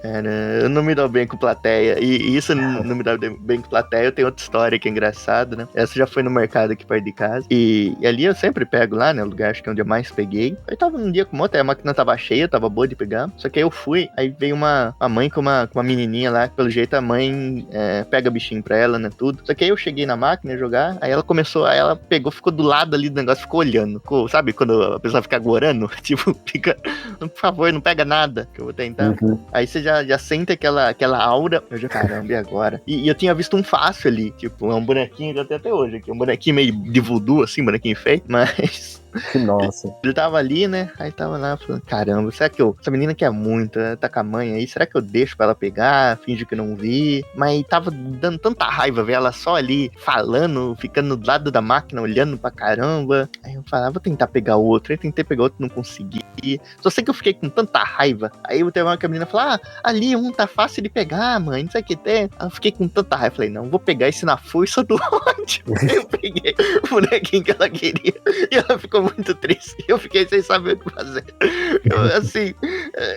S3: Cara, eu não me dou bem com plateia. E isso não me dá bem com plateia. Eu tenho outra história que é engraçada, né? Essa já foi no mercado aqui perto de casa. E ali eu sempre pego lá, né? O lugar acho que é onde eu mais peguei. Eu tava num dia com outra, a máquina tava cheia, tava boa de pegar. Só que aí eu fui, aí veio uma mãe com uma menininha lá. Pelo jeito a mãe pega bichinho pra ela, né? Tudo. Só que aí eu cheguei na máquina a jogar. Aí ela pegou, ficou do lado ali do negócio, ficou olhando. Sabe quando a pessoa fica agorando? Tipo, fica, por favor, não pega nada, que eu vou tentar.
S5: Uhum.
S3: Aí você já sente aquela aura. Eu já, caramba, e agora? E eu tinha visto um fácil ali, tipo, é um bonequinho que eu tenho até hoje aqui, um bonequinho meio de voodoo, assim, bonequinho feio, mas...
S5: Nossa.
S3: Ele tava ali, né? Aí tava lá falando, caramba, será que essa menina quer muito, né? Tá com a mãe aí, será que eu deixo pra ela pegar? Finge que não vi. Mas tava dando tanta raiva ver ela só ali falando, ficando do lado da máquina, olhando pra caramba. Aí eu falava, vou tentar pegar outro. Aí tentei pegar outro, não consegui. Só sei que eu fiquei com tanta raiva. Aí eu teve uma que a menina falou, ali um tá fácil de pegar, mãe, não sei o que tem. Aí eu fiquei com tanta raiva, falei, não, vou pegar esse na força do ódio. Aí eu peguei o bonequinho que ela queria. E ela ficou muito triste. Eu fiquei sem saber o que fazer.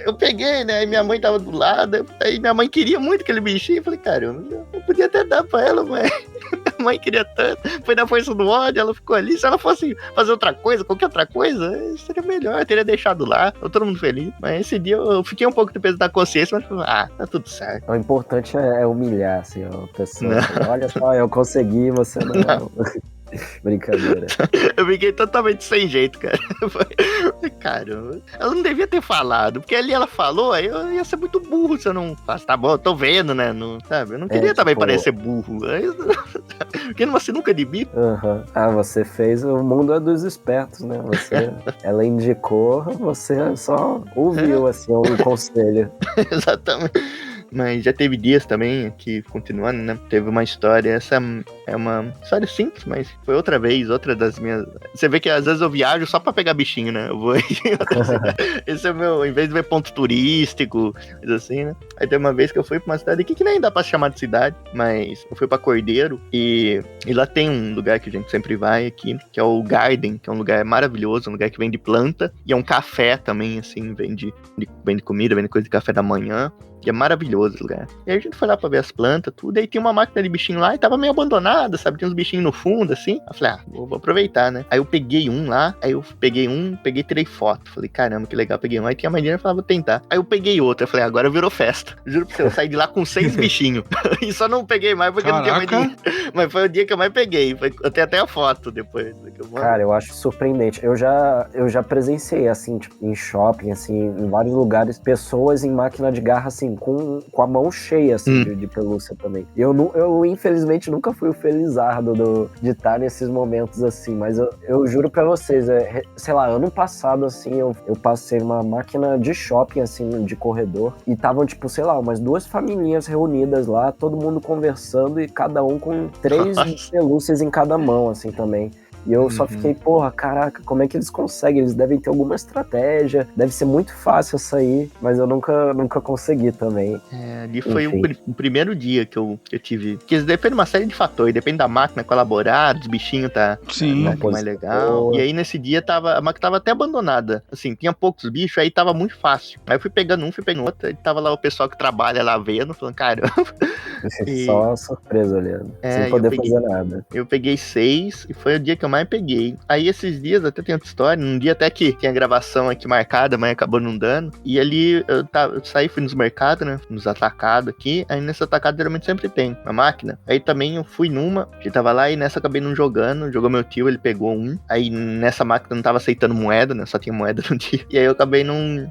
S3: Eu peguei, né? Aí minha mãe tava do lado. Aí minha mãe queria muito aquele bichinho. Eu falei, caramba, eu podia até dar pra ela, mas minha mãe queria tanto. Foi na força do ódio, ela ficou ali. Se ela fosse fazer outra coisa, qualquer outra coisa, seria melhor. Eu teria deixado lá. Eu todo mundo feliz. Mas esse dia eu fiquei um pouco de peso da consciência, mas tá tudo certo.
S5: O importante é humilhar, assim, a pessoa. Assim, olha só, eu consegui, você não. Brincadeira.
S3: Eu fiquei totalmente sem jeito, cara. Caramba. Ela não devia ter falado, porque ali ela falou, aí eu ia ser muito burro se eu não faço. Tá bom, eu tô vendo, né? Não, sabe? Eu não queria também parecer burro. Porque não você nunca de mim.
S5: Uhum. Você fez o mundo é dos espertos, né? Ela indicou, você só ouviu, assim, um conselho.
S3: Exatamente. Mas já teve dias também, aqui continuando, né? Teve uma história, essa é uma história simples, mas foi outra das minhas... Você vê que às vezes eu viajo só pra pegar bichinho, né? Eu vou... Esse é o meu... Em vez de ver ponto turístico, coisa assim, né? Aí tem uma vez que eu fui pra uma cidade aqui que nem dá pra chamar de cidade, mas eu fui pra Cordeiro e lá tem um lugar que a gente sempre vai aqui, que é o Garden, que é um lugar maravilhoso, um lugar que vende planta e é um café também, assim, vende comida, vende coisa de café da manhã. E é maravilhoso o lugar. E aí a gente foi lá pra ver as plantas, tudo. E aí tinha uma máquina de bichinho lá e tava meio abandonada, sabe? Tinha uns bichinhos no fundo, assim. Eu falei, vou aproveitar, né? Aí eu peguei um lá, tirei foto. Falei, caramba, que legal, peguei um. Aí tinha a menina e falava, vou tentar. Aí eu peguei outra. Eu falei, agora virou festa. Juro pra você, eu saí de lá com 6 bichinhos. E só não peguei mais porque não tinha mais ninguém. Mas foi o dia que eu mais peguei. Eu tenho até a foto depois.
S5: Cara, eu acho surpreendente. Eu já presenciei, assim, tipo, em shopping, assim, em vários lugares, pessoas em máquina de garra, assim, com a mão cheia, assim, de pelúcia também. Eu, infelizmente, nunca fui o felizardo de estar nesses momentos, assim, mas eu juro pra vocês, sei lá, ano passado, assim, eu passei uma máquina de shopping, assim, de corredor, e estavam, tipo, sei lá, umas 2 familhinhas reunidas lá, todo mundo conversando, e cada um com 3 pelúcias em cada mão, assim, também. E eu só fiquei, porra, caraca, como é que eles conseguem? Eles devem ter alguma estratégia, deve ser muito fácil sair, mas eu nunca consegui também.
S3: Ali foi
S5: Enfim.
S3: o primeiro dia que eu tive. Porque depende de uma série de fatores. Depende da máquina colaborar, dos bichinhos
S2: Sim.
S3: mais
S5: Posição
S3: legal.
S5: boa.
S3: E aí nesse dia a máquina tava até abandonada. Assim, tinha poucos bichos, aí tava muito fácil. Aí eu fui pegando um, fui pegando outro. E tava lá o pessoal que trabalha lá vendo, falando, caramba. E-
S5: Só uma surpresa olhando.
S3: É,
S5: sem
S3: eu
S5: poder
S3: peguei-
S5: fazer nada.
S3: Eu peguei 6 e foi o dia que eu mais peguei. Aí esses dias até tem outra história. Um dia até que tinha gravação aqui marcada, mas acabou não dando. E ali eu saí, fui nos mercados, né? Nos atacados aqui. Aí nesse atacado geralmente sempre tem uma máquina. Aí também eu fui numa que tava lá e nessa acabei não jogando. Jogou meu tio, ele pegou um. Aí nessa máquina não tava aceitando moeda, né? Só tinha moeda no dia. E aí eu acabei não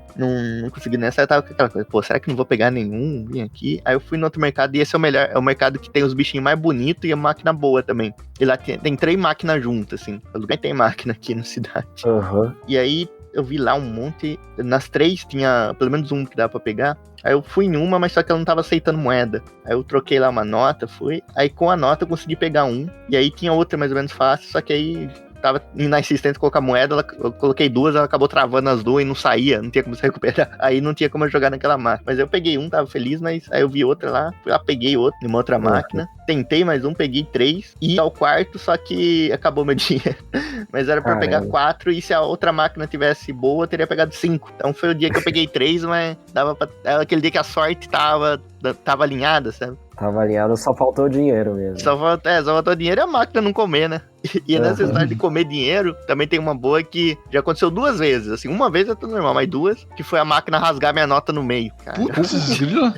S3: consegui nessa. Aí tava com aquela coisa, pô, será que não vou pegar nenhum? Vim aqui. Aí eu fui no outro mercado e esse é o melhor. É o mercado que tem os bichinhos mais bonitos e a máquina boa também. E lá tem 3 máquinas juntas, assim. O lugar tem máquina aqui na cidade.
S5: Aham.
S3: E aí eu vi lá um monte. Nas 3 tinha pelo menos um que dava pra pegar. Aí eu fui em uma, mas só que ela não tava aceitando moeda. Aí eu troquei lá uma nota, fui. Aí com a nota eu consegui pegar um. E aí tinha outra mais ou menos fácil, só que aí tava na insistência de colocar moeda, eu coloquei 2, ela acabou travando as 2 e não saía, não tinha como se recuperar. Aí não tinha como eu jogar naquela máquina. Mas eu peguei um, tava feliz, mas aí eu vi outra lá, fui lá, peguei outro, numa outra máquina. Tentei mais um, peguei 3, e ao quarto, só que acabou meu dinheiro. Mas era pra
S5: Caramba.
S3: pegar 4, e se a outra máquina tivesse boa, eu teria pegado 5. Então foi o dia que eu peguei 3, mas dava pra... Era aquele dia que a sorte tava alinhada, sabe?
S5: Tava alinhado, só faltou o dinheiro mesmo.
S3: Só faltou dinheiro e a máquina não comer, né? E nessa
S5: Aham.
S3: história de comer dinheiro, também tem uma boa que já aconteceu 2 vezes. Assim, uma vez é tudo normal, mas 2, que foi a máquina rasgar minha nota no meio. Cara.
S2: Putz, grila.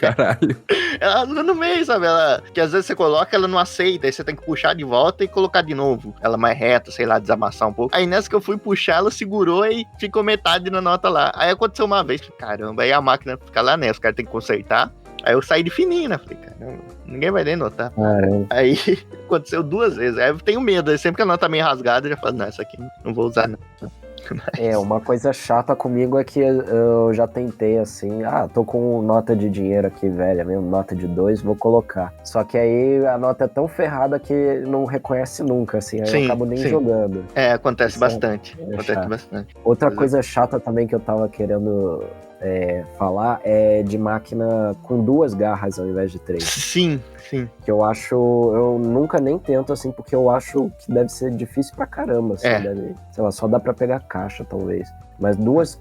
S4: Caralho.
S3: Ela rasgou no meio, sabe? Que às vezes você coloca, ela não aceita, aí você tem que puxar de volta e colocar de novo. Ela mais reta, sei lá, desamassar um pouco. Aí nessa que eu fui puxar, ela segurou e ficou metade na nota lá. Aí aconteceu uma vez, caramba, aí a máquina fica lá, né? Os caras têm que consertar. Aí eu saí de fininho, né? Falei, caramba, ninguém vai nem notar.
S5: Caramba.
S3: Aí aconteceu 2 vezes. Aí eu tenho medo. Aí sempre que a nota tá meio rasgada, eu já falo, não, essa aqui não vou usar, não.
S5: Uma coisa chata comigo é que eu já tentei assim, tô com nota de dinheiro aqui, velha, mesmo, nota de 2, vou colocar. Só que aí a nota é tão ferrada que não reconhece nunca, assim, aí
S3: Sim,
S5: eu acabo nem
S3: sim.
S5: jogando.
S3: Acontece
S5: Isso
S3: bastante.
S5: é
S3: Acontece
S5: chato.
S3: bastante.
S5: Outra
S3: Exato.
S5: coisa chata também que eu tava querendo falar é de máquina com 2 garras ao invés de 3.
S3: Sim.
S5: Que eu nunca nem tento assim, porque eu acho que deve ser difícil pra caramba, assim, sei lá, só dá pra pegar caixa, talvez. Mas 2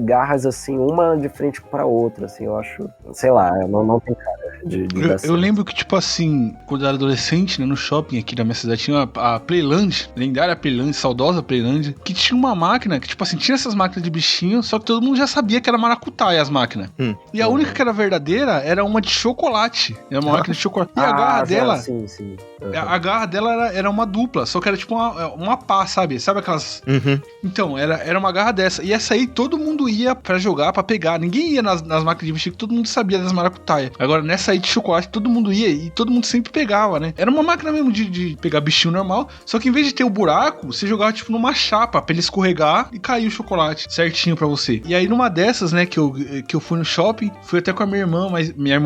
S5: garras assim, uma de frente pra outra, assim, eu acho, sei lá, não tem cara de dar
S2: Eu
S5: certo.
S2: lembro que, tipo assim, quando eu era adolescente, né, no shopping aqui da minha cidade, tinha a Playland, lendária Playland, saudosa Playland, que tinha uma máquina que, tipo assim, tinha essas máquinas de bichinho, só que todo mundo já sabia que era maracutaia as máquinas. E a única que era verdadeira era uma de chocolate. Era uma máquina de chocolate. E a garra dela...
S5: Sim.
S2: A garra dela era uma dupla, só que era tipo uma pá, sabe? Sabe aquelas...
S3: Uhum.
S2: Então, era uma garra dessa. E essa aí todo mundo ia pra jogar, pra pegar. Ninguém ia nas máquinas de bichinho, todo mundo sabia das maracutaias. Agora, nessa aí de chocolate, todo mundo ia e todo mundo sempre pegava, né? Era uma máquina mesmo de pegar bichinho normal, só que em vez de ter o buraco, você jogava tipo numa chapa pra ele escorregar e cair o chocolate certinho pra você. E aí numa dessas, né, que eu fui no shopping, fui até com a minha irmã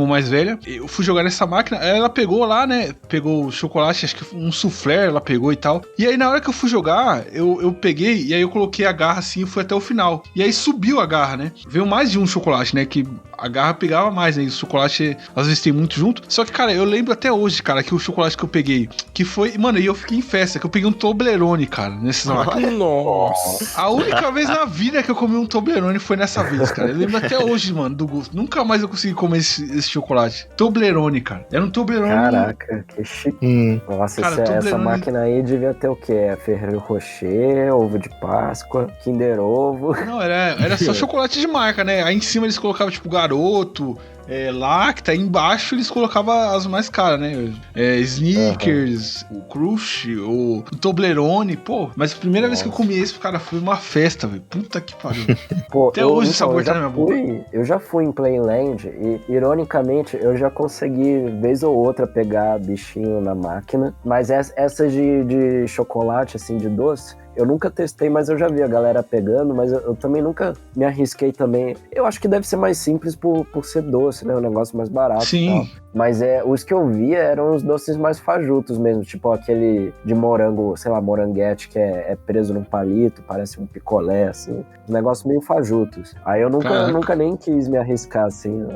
S2: mais velha, eu fui jogar nessa máquina, aí ela pegou lá, né, pegou o chocolate, acho que um soufflé ela pegou e tal. E aí na hora que eu fui jogar, eu peguei e aí eu coloquei a garra assim e fui até o final. E aí subiu a garra, né? Veio mais de um chocolate, né, que a garra pegava mais, né? E o chocolate, às vezes, tem muito junto. Só que, cara, eu lembro até hoje, cara, que o chocolate que eu peguei, que foi... Mano, e eu fiquei em festa, que eu peguei um Toblerone, cara, nessas máquinas.
S4: Nossa.
S2: A única vez na vida que eu comi um Toblerone foi nessa vez, cara. Eu lembro até hoje, mano, do gosto. Nunca mais eu consegui comer esse chocolate. Toblerone, cara. Era um Toblerone...
S5: Caraca, que chique. Nossa,
S2: Cara,
S5: essa
S2: Toblerone-
S5: máquina aí devia ter o quê? Ferrero Rocher, ovo de Páscoa, Kinder Ovo.
S2: Não, era só chocolate de marca, né? Aí em cima eles colocavam, tipo, Garoto, Lacta, aí embaixo eles colocavam as mais caras, né? Snickers, o Crush, o Toblerone, pô. Mas a primeira vez que eu comi esse, cara, foi uma festa, velho. Puta que pariu.
S5: Pô,
S2: Até hoje o sabor tá na minha boca.
S5: Eu já fui em Playland e, ironicamente, eu já consegui, vez ou outra, pegar bichinho na máquina. Mas essas de chocolate, assim, de doce, Eu nunca testei, mas eu já vi a galera pegando, mas eu também nunca me arrisquei também. Eu acho que deve ser mais simples por ser doce, né? Um negócio mais barato.
S2: Sim.
S5: E tal. Mas os que eu via eram os doces mais fajutos mesmo, tipo aquele de morango, sei lá, moranguete, que é preso num palito, parece um picolé, assim. Um negócio meio fajutos. Aí eu nunca nem quis me arriscar, assim.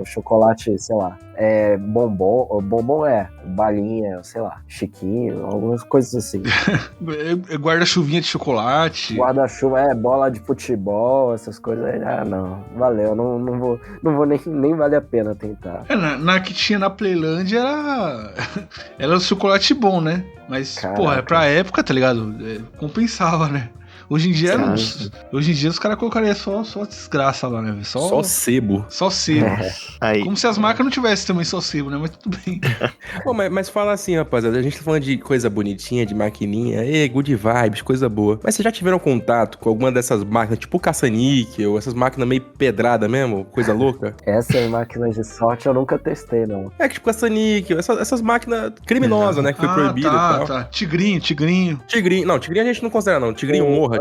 S5: Chocolate, sei lá, bombom balinha, sei lá, chiquinho, algumas coisas assim.
S2: Guarda-chuvinha de chocolate.
S5: Guarda-chuva, bola de futebol, essas coisas aí. Ah, não, valeu, não vou nem vale a pena tentar.
S2: Na que tinha na Playlândia era o chocolate bom, né? Mas, porra, pra época, tá ligado? Compensava, né? Hoje em dia os caras colocariam só desgraça lá, né?
S4: Só sebo.
S2: Só sebo.
S3: Aí.
S2: Como se as marcas não tivessem também só sebo, né? Mas tudo bem.
S4: Pô, mas fala assim, rapaziada, a gente tá falando de coisa bonitinha, de maquininha, good vibes, coisa boa. Mas vocês já tiveram contato com alguma dessas máquinas, tipo caça-níquel, essas máquinas meio pedrada mesmo, coisa louca?
S5: Essas máquinas de sorte eu nunca testei, não.
S4: Tipo caça-níquel, essas máquinas criminosas, né, que foi proibida e tal.
S2: Tá. Tigrinho.
S4: Não, tigrinho a gente não considera, não. Tigrinho morra.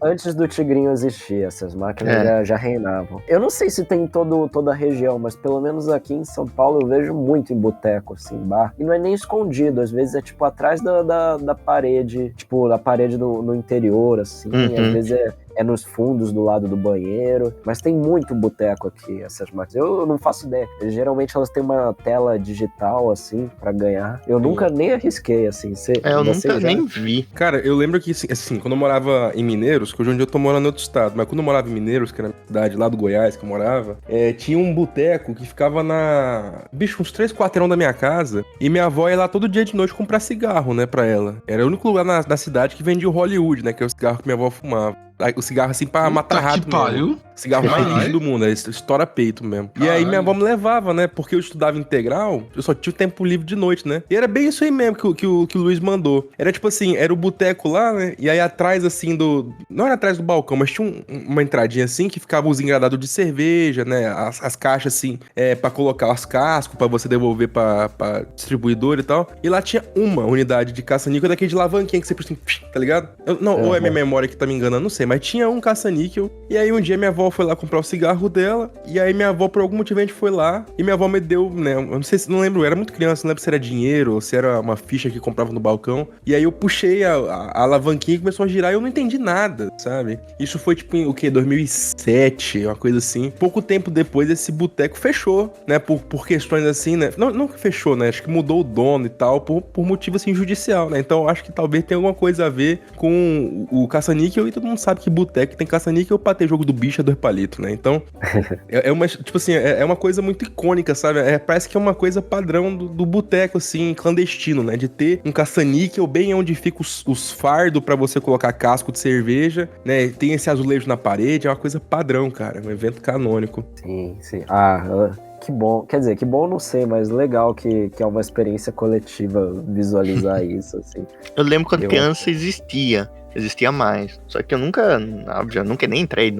S5: Antes do tigrinho existir, essas máquinas já reinavam. Eu não sei se tem em toda a região, mas pelo menos aqui em São Paulo eu vejo muito em boteco, assim, bar. E não é nem escondido, às vezes é tipo atrás da parede, tipo da parede no interior, assim. Às vezes é nos fundos do lado do banheiro, mas tem muito boteco aqui, essas máquinas. Eu não faço ideia. Geralmente elas têm uma tela digital, assim, pra ganhar. Eu nunca nem arrisquei, assim.
S3: Eu nunca nem vi.
S4: Cara, eu lembro que, assim, quando eu morava em Mineiros, que hoje em dia eu tô morando em outro estado, mas quando eu morava em Mineiros, que era a cidade lá do Goiás que eu morava, tinha um boteco que ficava uns 3 quarteirão da minha casa, e minha avó ia lá todo dia de noite comprar cigarro, né, pra ela. Era o único lugar na cidade que vendia o Hollywood, né, que é o cigarro que minha avó fumava. O cigarro assim pra matar rato.
S2: Que pariu.
S4: Cigarro mais lixo do mundo, estoura peito mesmo. Caralho. E aí minha avó me levava, né? Porque eu estudava integral, eu só tinha tempo livre de noite, né? E era bem isso aí mesmo que o Luiz mandou. Era tipo assim, era o boteco lá, né? E aí atrás assim não era atrás do balcão, mas tinha uma entradinha assim que ficava os engradados de cerveja, né? As caixas assim, pra colocar os cascos, pra você devolver pra distribuidor e tal. E lá tinha uma unidade de caça-níquel daquele de alavanquinha que você precisa, tá ligado? Ou é minha memória que tá me enganando, não sei. Mas tinha um caça-níquel. E aí um dia minha avó foi lá comprar o cigarro dela. E aí minha avó, por algum motivo, a gente foi lá. E minha avó me deu, né? Eu não lembro, eu era muito criança, não lembro se era dinheiro ou se era uma ficha que comprava no balcão. E aí eu puxei a alavanquinha e começou a girar e eu não entendi nada, sabe? Isso foi tipo em 2007, uma coisa assim. Pouco tempo depois esse boteco fechou, né? Por questões assim, né? Não que fechou, né? Acho que mudou o dono e tal, por motivo assim judicial, né? Então eu acho que talvez tenha alguma coisa a ver com o caça-níquel e todo mundo sabe que boteco tem caça-níquel pra ter jogo do bicho é 2 palitos, né? Então, tipo assim, é uma coisa muito icônica, sabe? Parece que é uma coisa padrão do boteco, assim, clandestino, né? De ter um caça-níquel bem onde fica os fardos pra você colocar casco de cerveja, né? Tem esse azulejo na parede, é uma coisa padrão, cara. Um evento canônico.
S5: Sim. Que bom, quer dizer, que bom eu não sei, mas legal que é uma experiência coletiva visualizar isso, assim.
S3: Eu lembro quando criança existia mais, só que eu nunca nem entrei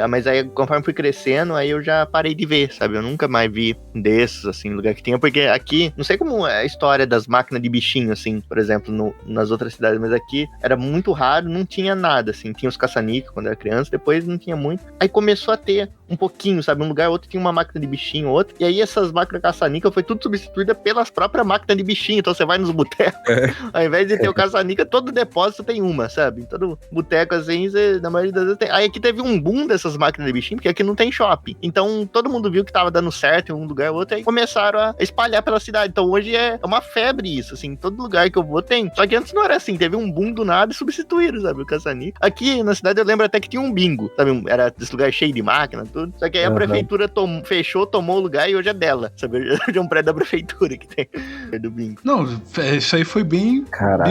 S3: mas aí conforme fui crescendo, aí eu já parei de ver, sabe, eu nunca mais vi desses, assim, lugar que tinha, porque aqui, não sei como é a história das máquinas de bichinho, assim, por exemplo, nas outras cidades, mas aqui era muito raro, não tinha nada, assim, tinha os caça-níquel quando era criança, depois não tinha muito, aí começou a ter um pouquinho, sabe, um lugar, outro tinha uma máquina de bichinho, outro, e aí essas máquinas caça-níquel foi tudo substituída pelas próprias máquinas de bichinho, então você vai nos botecos, ao invés de ter o caça-níquel, todo depósito tem uma, sabe, todo boteco assim, na maioria das vezes tem. Aí aqui teve um boom dessas máquinas de bichinho, porque aqui não tem shopping, então todo mundo viu que tava dando certo em um lugar ou outro, aí começaram a espalhar pela cidade, então hoje é uma febre isso, assim, todo lugar que eu vou tem, só que antes não era assim, teve um boom do nada e substituíram, sabe, o caça-níquel. Aqui na cidade eu lembro até que tinha um bingo, sabe, era esse lugar cheio de máquina, tudo, só que aí a prefeitura fechou, tomou o lugar e hoje é dela, sabe, hoje é um prédio da prefeitura que tem do bingo.
S2: Não, isso aí foi bem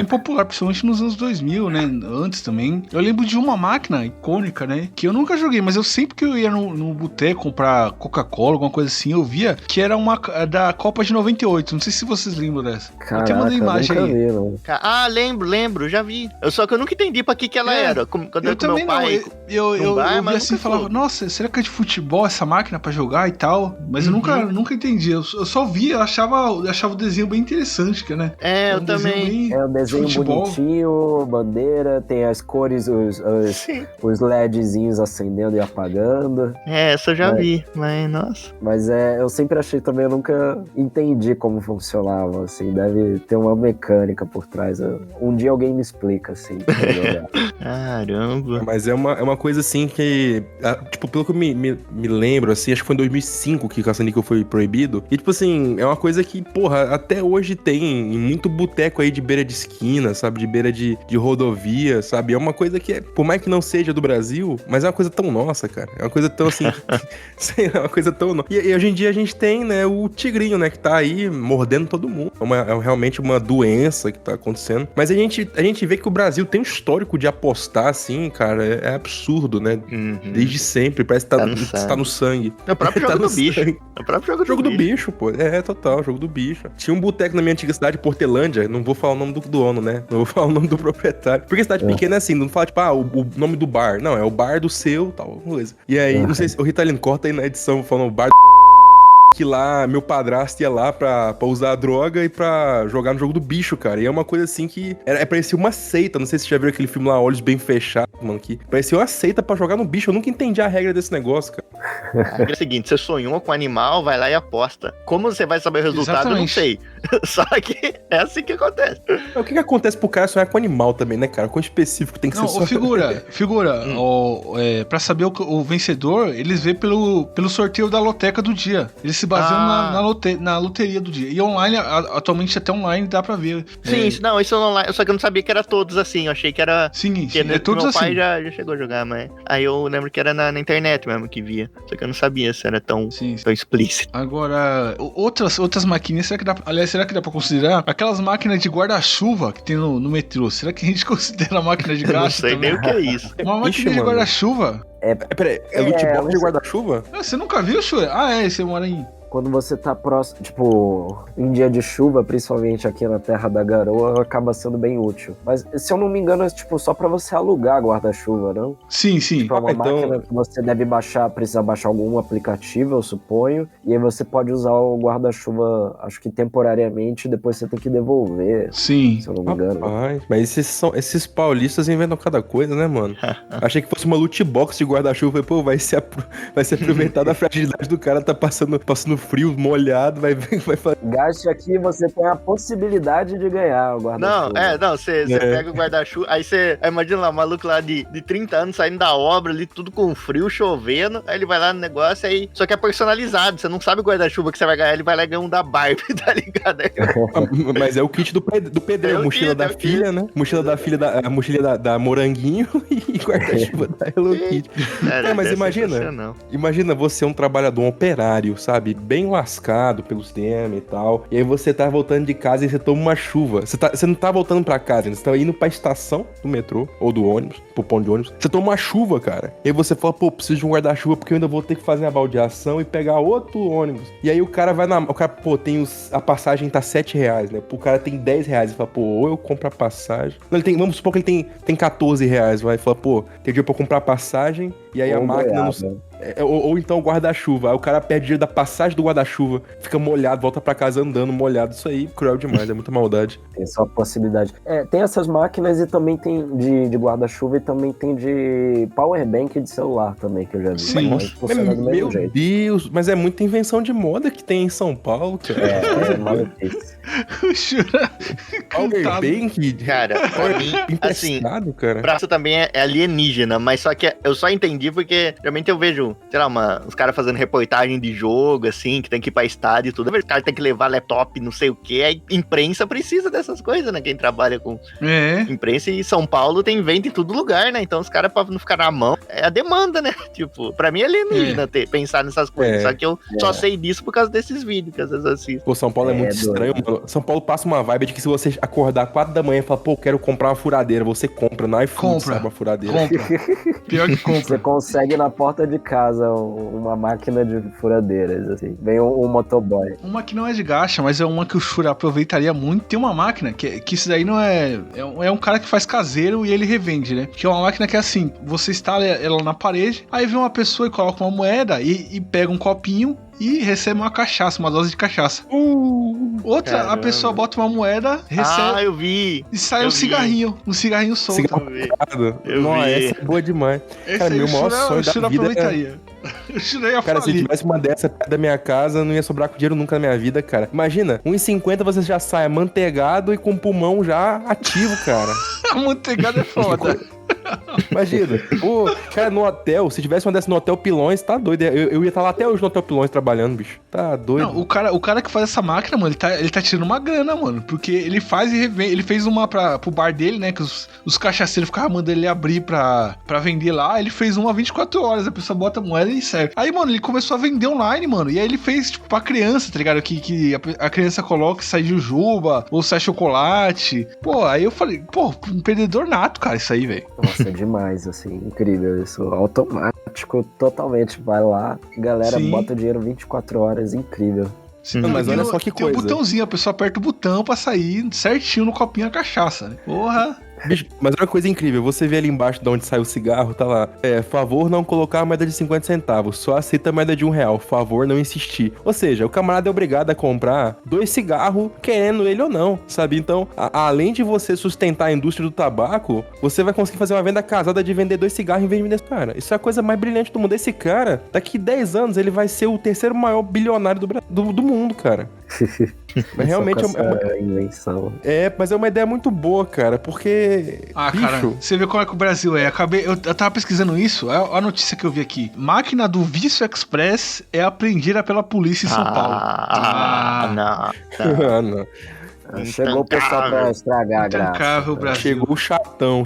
S2: popular, principalmente nos anos 2000, né, antes também. Eu lembro de uma máquina icônica, né, que eu nunca joguei, mas eu sempre que eu ia no boteco comprar Coca-Cola, alguma coisa assim, eu via que era uma da Copa de 98, não sei se vocês lembram dessa.
S5: Caraca,
S2: eu até mandei imagem aí.
S3: Lembro, já vi. Só que eu nunca entendi pra que ela era. Quando eu com meu pai...
S2: Eu vi assim e falava, nossa, será que é de futebol essa máquina pra jogar e tal? Mas eu nunca entendi. Eu só vi, eu achava o desenho bem interessante, né?
S3: Eu também.
S5: O desenho bonitinho, bandeira, beira, tem as cores, os LEDzinhos acendendo e apagando.
S3: Essa eu já vi, mas nossa.
S5: Mas eu sempre achei também, eu nunca entendi como funcionava, assim, deve ter uma mecânica por trás. Um dia alguém me explica, assim, pra eu jogar.
S3: Caramba.
S4: Mas é uma coisa assim que, tipo, pelo que eu me lembro, assim, acho que foi em 2005 que caça-níquel foi proibido. E, tipo assim, é uma coisa que, porra, até hoje tem em muito boteco aí de beira de esquina, sabe? De beira de rodovia, sabe? É uma coisa que, por mais que não seja do Brasil, mas é uma coisa tão nossa, cara. É uma coisa tão assim, sei lá, uma coisa tão nossa. E hoje em dia a gente tem, né, o tigrinho, né, que tá aí mordendo todo mundo. É realmente uma doença que tá acontecendo. Mas a gente vê que o Brasil tem um histórico de apostar, assim, cara, é absurdo, né?
S3: Uhum.
S4: Desde sempre, parece que tá no sangue.
S3: É o próprio jogo
S4: Tá no
S3: do bicho.
S4: sangue.
S3: É o próprio
S4: Jogo do bicho, pô. Total, jogo do bicho. Tinha um boteco na minha antiga cidade, Portelândia, não vou falar o nome do dono, né? Não vou falar o nome do proprietário. Porque cidade pequena é assim, não fala tipo, o nome do bar. Não, é o bar do seu, tal, coisa. E aí, não sei se o Ritalino corta aí na edição falando o bar que lá, meu padrasto ia lá pra usar a droga e pra jogar no jogo do bicho, cara. E é uma coisa assim que parecia uma seita. Não sei se você já viu aquele filme lá, Olhos Bem Fechados, mano, que parecia uma seita pra jogar no bicho. Eu nunca entendi a regra desse negócio, cara.
S3: A regra é a seguinte, você sonhou com o animal, vai lá e aposta. Como você vai saber o resultado, eu não sei. Só que é assim que acontece.
S4: O que acontece pro cara sonhar com animal também, né, cara? Quão específico tem que ser
S2: Não, figura, pra saber o vencedor, eles vê pelo sorteio da loteca do dia. Eles se baseiam na loteria do dia. E online, atualmente até online dá pra ver.
S3: Sim, não, isso online, só que eu não sabia que era todos assim, eu achei que era...
S2: Sim,
S3: é
S2: todos
S3: meu
S2: assim.
S3: pai já chegou a jogar, mas... Aí eu lembro que era na internet mesmo que via, só que eu não sabia se era tão explícito.
S2: Agora, outras maquininhas, será que dá pra considerar aquelas máquinas de guarda-chuva que tem no metrô? Será que a gente considera máquina de
S3: Eu não
S2: gasto
S3: sei
S2: também?
S3: nem o que é isso.
S2: Uma máquina de guarda-chuva?
S4: Peraí, é loot box de guarda-chuva?
S2: Você nunca viu, Shura? Você mora em...
S5: Quando você tá próximo, tipo, em dia de chuva, principalmente aqui na Terra da Garoa, acaba sendo bem útil. Mas, se eu não me engano, é tipo só pra você alugar guarda-chuva, não?
S2: Sim.
S5: Tipo, é uma máquina que você deve precisa baixar algum aplicativo, eu suponho, e aí você pode usar o guarda-chuva, acho que temporariamente, e depois você tem que devolver.
S2: Sim.
S5: Se eu não me engano.
S4: Rapaz, mas esses paulistas inventam cada coisa, né, mano? Achei que fosse uma loot box de guarda-chuva, pô, vai se aproveitar da fragilidade do cara, tá passando frio, molhado, vai fazer.
S5: Gaste aqui, você tem a possibilidade de ganhar o guarda-chuva.
S3: Você pega o guarda-chuva, aí você imagina lá, o maluco lá de 30 anos saindo da obra ali, tudo com frio, chovendo, aí ele vai lá no negócio, aí só que é personalizado, você não sabe o guarda-chuva que você vai ganhar, ele vai lá e ganha um da Barbie, tá ligado?
S4: Mas é o kit do pedreiro, mochila da filha, né? Mochila da filha, a mochila da Moranguinho e guarda-chuva da Hello Kitty. Mas imagina você é um trabalhador, um operário, sabe? Bem lascado pelos temas e tal. E aí você tá voltando de casa e você toma uma chuva. Você não tá voltando pra casa, você tá indo pra estação do metrô ou do ônibus, pro ponto de ônibus. Você toma uma chuva, cara. E aí você fala, pô, preciso de um guarda-chuva porque eu ainda vou ter que fazer a baldeação e pegar outro ônibus. E aí o cara vai a passagem tá R$7, né? O cara tem R$10 e fala, pô, ou eu compro a passagem. Não, vamos supor que ele tem R$14, vai. Fala, pô, tem dinheiro pra comprar a passagem e aí a máquina ou então o guarda-chuva. Aí o cara perde dinheiro da passagem do guarda-chuva, fica molhado, volta pra casa andando molhado. Isso aí, cruel demais, é muita maldade.
S5: Tem só possibilidade. Tem essas máquinas e também tem de guarda-chuva e também tem de powerbank de celular também, que eu já vi.
S2: Sim.
S5: Mas funciona do mesmo jeito.
S4: Deus, mas é muita invenção de moda que tem em São Paulo, cara.
S5: É maluquice.
S2: O Shura...
S4: Powerbank,
S3: cara, pra mim, assim,
S4: cara.
S3: Braço também é alienígena, mas só que eu só entendi porque realmente eu vejo, sei lá, uns caras fazendo reportagem de jogo, assim, que tem que ir pra estádio e tudo. Os caras tem que levar laptop, não sei o que. A imprensa precisa dessas coisas, né? Quem trabalha com imprensa, e São Paulo tem vento em todo lugar, né? Então os caras, pra não ficar na mão, é a demanda, né? Tipo, pra mim é alienígena pensar nessas coisas. Só que eu só sei disso por causa desses vídeos que às vezes eu assisto.
S4: Pô, São Paulo é muito estranho, mano. São Paulo passa uma vibe de que se você acordar 4 da manhã e falar, pô, quero comprar uma furadeira, você compra no iFood, sabe, uma furadeira.
S2: Pior que compra.
S5: Você consegue na porta de casa uma máquina de furadeiras, assim. Vem um motoboy.
S2: Uma que não é de gacha, mas é uma que o Shura aproveitaria muito. Tem uma máquina que isso daí não é... É um cara que faz caseiro e ele revende, né? Que é uma máquina que é assim, você instala ela na parede, aí vem uma pessoa e coloca uma moeda e pega um copinho e recebe uma cachaça, uma dose de cachaça. Outra,
S3: Caramba.
S2: a pessoa bota uma moeda, recebe
S3: eu vi.
S2: e sai
S3: eu
S2: um
S3: vi.
S2: cigarrinho solto.
S4: Cigarro picado.
S3: Eu
S4: Nossa,
S3: vi.
S4: essa é boa demais.
S2: Esse
S4: Cara,
S2: aí
S4: meu
S2: o
S4: maior
S2: Shura-
S4: sonho
S2: o Shura
S4: da vida é...
S2: aproveitaria. O Shura ia
S4: Cara, se
S2: falir.
S4: tivesse uma dessa perto da minha casa, não ia sobrar com dinheiro nunca na minha vida, cara. Imagina, 1,50 você já sai amanteigado e com o pulmão já ativo, cara.
S2: A manteigada é foda.
S4: Imagina. Pô, cara, no hotel, se tivesse uma dessa no Hotel Pilões, tá doido. Eu ia estar lá até hoje no Hotel Pilões trabalhando, bicho. Tá doido.
S2: Não, o cara que faz essa máquina, mano, ele tá tirando uma grana, mano. Porque ele faz e revende. Ele fez uma pro bar dele, né? Que os cachaceiros ficavam mandando ele abrir pra vender lá. Ele fez uma 24 horas. A pessoa bota a moeda e serve. Aí, mano, ele começou a vender online, mano. E aí ele fez, tipo, pra criança, tá ligado? Que a criança coloca e sai jujuba ou sai chocolate. Pô, aí eu falei, pô, um empreendedor nato, cara, isso aí, velho.
S5: Nossa, é demais, assim, incrível isso. Automático, totalmente. Vai lá, galera,
S2: Sim.
S5: bota o dinheiro 24 horas, incrível.
S2: Sim,
S4: Mas
S2: tem
S4: olha
S2: o-
S4: só que
S2: tem um
S4: coisa.
S2: botãozinho, a pessoa aperta o botão pra sair certinho no copinho a cachaça, né? Porra.
S4: Bicho, mas olha uma coisa incrível, você vê ali embaixo de onde sai o cigarro, tá lá, favor não colocar a moeda de 50 centavos, só aceita a moeda de R$1, favor não insistir. Ou seja, o camarada é obrigado a comprar 2 cigarros, querendo ele ou não, sabe? Então, além de você sustentar a indústria do tabaco, você vai conseguir fazer uma venda casada de vender 2 cigarros em vez de vender... Cara, isso é a coisa mais brilhante do mundo. Esse cara, daqui 10 anos, ele vai ser o terceiro maior bilionário do mundo, cara. Mas realmente
S5: Só com essa invenção.
S4: mas é uma ideia muito boa, cara, porque...
S2: Ah, cara,
S4: bicho,
S2: você vê como é que o Brasil é. Eu tava pesquisando isso, a notícia que eu vi aqui. Máquina do Vício Express é apreendida pela polícia em São Paulo.
S3: Não.
S4: ah, não.
S5: Chegou o pessoal pra estragar a graça.
S2: Intancável, Brasil.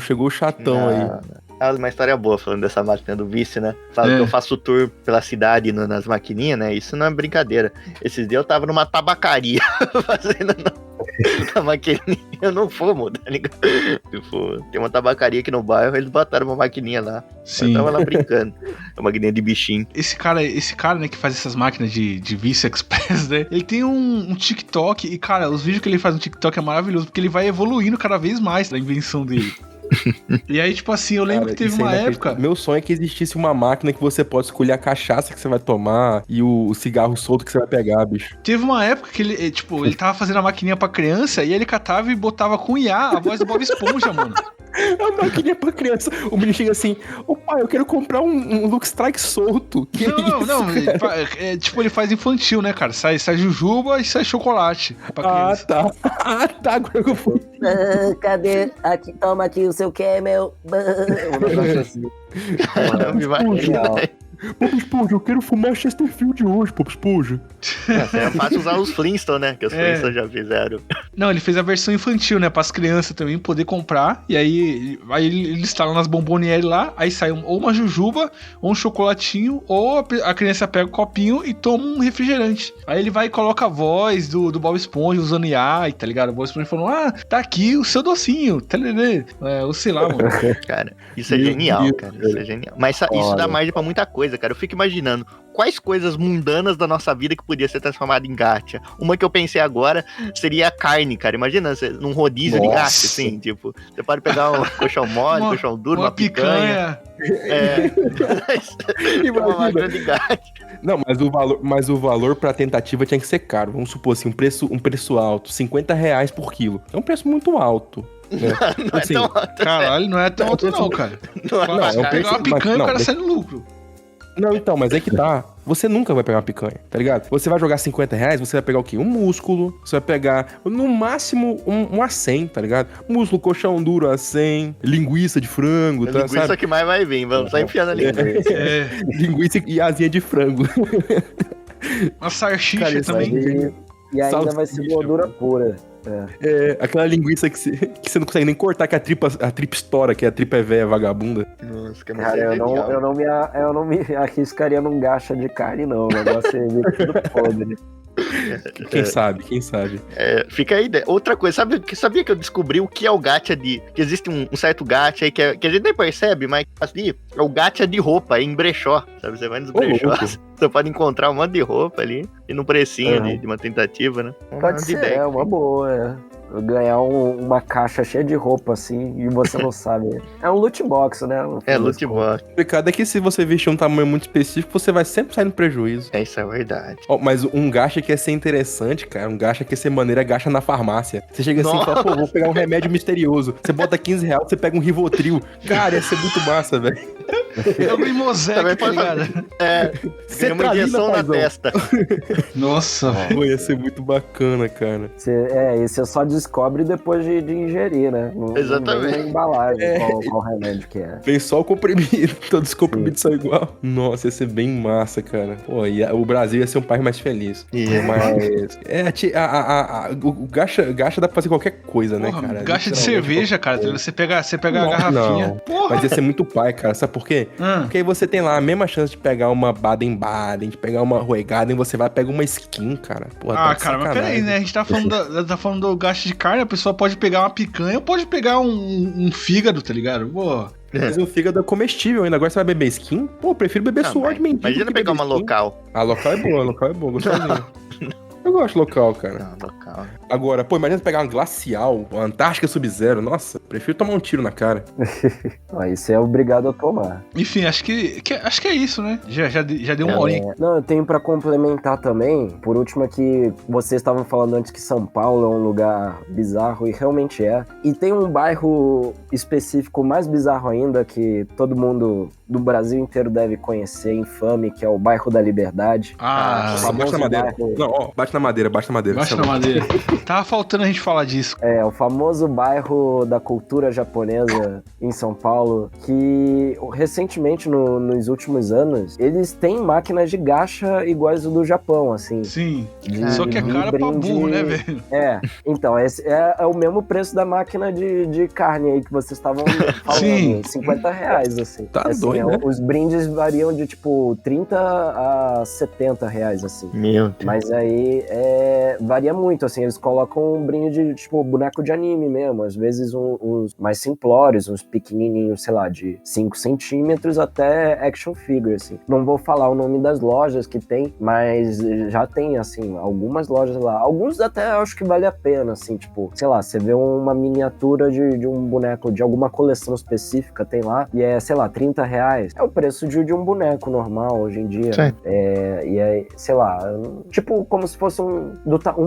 S4: Chegou o chatão aí.
S3: É uma história boa falando dessa máquina do vício, né? Fala que eu faço tour pela cidade nas maquininhas, né? Isso não é brincadeira. Esses dias eu tava numa tabacaria fazendo na maquininha. Eu não fumo, tá ligado? Tipo, tem uma tabacaria aqui no bairro, eles botaram uma maquininha lá.
S2: Sim.
S3: Eu tava lá brincando. Uma maquininha de bichinho.
S2: Esse cara, né, que faz essas máquinas de Vício Express, né? Ele tem um TikTok e, cara, os vídeos que ele faz no TikTok é maravilhoso, porque ele vai evoluindo cada vez mais da invenção dele. E aí, tipo assim, eu lembro
S4: Cara,
S2: que teve
S4: isso é
S2: uma
S4: inacreditável.
S2: época...
S4: Meu sonho é que existisse uma máquina que você pode escolher a cachaça que você vai tomar e o cigarro solto que você vai pegar, bicho.
S2: Teve uma época que ele, tipo, ele tava fazendo a maquininha pra criança e ele catava e botava com IA a voz do Bob Esponja, mano.
S4: É uma maquininha pra criança. O menino chega assim, ô pai, eu quero comprar um Luke Strike solto. Que
S2: Não,
S4: isso,
S2: ele
S4: cara?
S2: tipo, ele faz infantil, né, cara? Sai jujuba e sai chocolate pra criança.
S4: Tá. Tá, agora que eu fui.
S5: Cadê? Aqui, toma aqui o seu Camel. Um negócio assim.
S3: Caramba, imagina.
S4: Bob Esponja, eu quero fumar Chesterfield hoje, Bob Esponja.
S3: É fácil usar os Flintstones, né? Que os
S2: É.
S3: Flintstones já fizeram.
S2: Não, ele fez a versão infantil, né? Para as crianças também poder comprar. E aí ele instala nas bomboniere lá. Aí sai ou uma jujuba, ou um chocolatinho, ou a criança pega o copinho e toma um refrigerante. Aí ele vai e coloca a voz do Bob Esponja usando IA, tá ligado? O Bob Esponja falando, tá aqui o seu docinho. Ou sei lá, mano.
S3: Cara, isso é
S4: Meu
S3: genial,
S4: Deus,
S3: cara. Isso é genial. Mas isso dá margem pra muita coisa, cara. Eu fico imaginando quais coisas mundanas da nossa vida que podia ser transformada em gacha. Uma que eu pensei agora seria a carne, cara. Imagina você num rodízio de gacha, assim, tipo, você pode pegar um colchão mole, colchão duro, uma picanha. Uma máquina de gacha.
S4: Não, mas o valor pra tentativa tinha que ser caro. Vamos supor assim, um preço alto, R$50 por quilo. É um preço muito alto. Né?
S3: Não
S4: Assim,
S3: é tão alto.
S2: Caralho, não é tão alto não, cara.
S3: Não é
S4: Não, é um
S2: Pegar
S4: preço-
S2: uma picanha e
S4: não,
S2: o cara
S4: mas-
S2: sai no lucro.
S4: Não, então, mas é que tá. Você nunca vai pegar uma picanha, tá ligado? Você vai jogar R$50, você vai pegar o quê? Um músculo, você vai pegar, no máximo, um a 100, tá ligado? Músculo, colchão duro a 100, linguiça de frango,
S3: A
S4: tá,
S3: linguiça
S4: sabe?
S3: que mais vai vir, vamos só enfiando a linguiça.
S2: É,
S4: Linguiça e asinha de frango.
S2: uma salsicha
S4: Cara, isso
S2: também.
S5: E ainda vai ser
S4: Salsicha,
S5: gordura pura.
S4: Aquela linguiça que você não consegue nem cortar, que a tripa estoura, que a tripa é velha, vagabunda.
S3: Nossa, que
S5: Cara, eu não me arriscaria num gacha de carne, não. O negócio é tudo podre.
S4: Quem sabe, quem sabe.
S3: Fica aí. Outra coisa, sabia que eu descobri o que é o gacha de... Que existe um certo gacha aí que a gente nem percebe, mas assim, é o gacha de roupa, em brechó, sabe? Você vai nos brechós, você pode encontrar um monte de roupa ali, e num precinho de uma tentativa, né?
S5: Pode ser, é uma boa. ganhar uma caixa cheia de roupa, assim, e você não sabe. É um loot box, né?
S3: Loot box.
S4: O complicado é que se você vestir um tamanho muito específico, você vai sempre sair no prejuízo.
S3: Isso é verdade.
S4: Ó, mas um gacha que ia ser interessante, cara, um gacha que ia ser maneiro é gacha na farmácia. Você chega assim e fala, pô, vou pegar um remédio misterioso. Você bota 15 reais, você pega um Rivotril. Cara, ia ser muito massa, velho.
S2: É o Mimosec, tá ligado?
S3: Tem uma injeção na testa.
S2: Nossa, velho.
S4: Pô, ia ser muito bacana, cara.
S5: E você só descobre depois de ingerir, né?
S3: Exatamente.
S5: Não vem na embalagem qual remédio que é.
S4: Vem só o comprimido, todos os comprimidos são igual. Nossa, ia ser bem massa, cara. Pô, o Brasil ia ser um país mais feliz. Mas... o gacha dá pra fazer qualquer coisa, né,
S2: Porra,
S4: cara?
S2: gacha de cerveja, cara. Você pega a
S4: Não,
S2: garrafinha.
S4: não.
S2: Porra.
S4: Mas ia ser muito pai, cara. Sabe por quê? Porque aí você tem lá a mesma chance de pegar uma Baden-Baden, de pegar uma Ruegaden, você vai pegar uma skin, cara. Porra, tá de
S2: Cara, mas
S4: sacanagem.
S2: peraí, né? A gente tá falando do gasto de carne, a pessoa pode pegar uma picanha ou pode pegar um fígado, tá ligado? Pô.
S4: Mas o fígado é comestível ainda. Agora você vai beber skin? Pô, eu prefiro beber suor de mendigo.
S3: Imagina
S4: que
S3: pegar
S4: beber
S3: uma
S4: skin.
S3: local.
S4: A local é boa, gostosinho. Eu gosto local, cara.
S3: Não, local.
S4: Agora, pô, imagina você pegar uma glacial, uma Antártica Sub-Zero. Nossa, prefiro tomar um tiro na cara.
S5: Aí você é obrigado a tomar.
S2: Enfim, acho que é isso, né? Já deu uma horinha.
S5: Não, eu tenho pra complementar também, por último, é que vocês estavam falando antes que São Paulo é um lugar bizarro, e realmente é. E tem um bairro específico mais bizarro ainda, que todo mundo do Brasil inteiro deve conhecer, infame, que é o bairro da Liberdade.
S4: Bate na madeira.
S5: bairro-
S4: Não, ó, bate na madeira.
S2: Baixa na madeira. Tava faltando a gente falar disso.
S5: É, o famoso bairro da cultura japonesa em São Paulo, que recentemente, nos últimos anos, eles têm máquinas de gacha iguais ao do Japão, assim.
S2: Sim.
S5: De-
S2: Só que é
S5: de
S2: cara pra
S5: brinde-
S2: burro, né, velho?
S5: Então, esse é o mesmo preço da máquina de carne aí que vocês estavam falando,
S2: Sim.
S5: R$50, assim.
S4: Tá
S5: Assim,
S4: doido, né?
S5: Os brindes variam de, tipo, R$30 a R$70, assim.
S3: Meu Deus.
S5: Mas aí varia muito, assim, eles colocam um brinde de, tipo, boneco de anime mesmo, às vezes uns mais simplórios, uns pequenininhos, sei lá, de 5 centímetros até action figure, assim. Não vou falar o nome das lojas que tem, mas já tem, assim, algumas lojas lá. Alguns até acho que vale a pena, assim, tipo, sei lá, você vê uma miniatura de um boneco de alguma coleção específica, tem lá, e sei lá, R$30. É o preço de um boneco normal hoje em dia.
S3: Sim.
S5: E aí, sei lá, tipo como se fosse um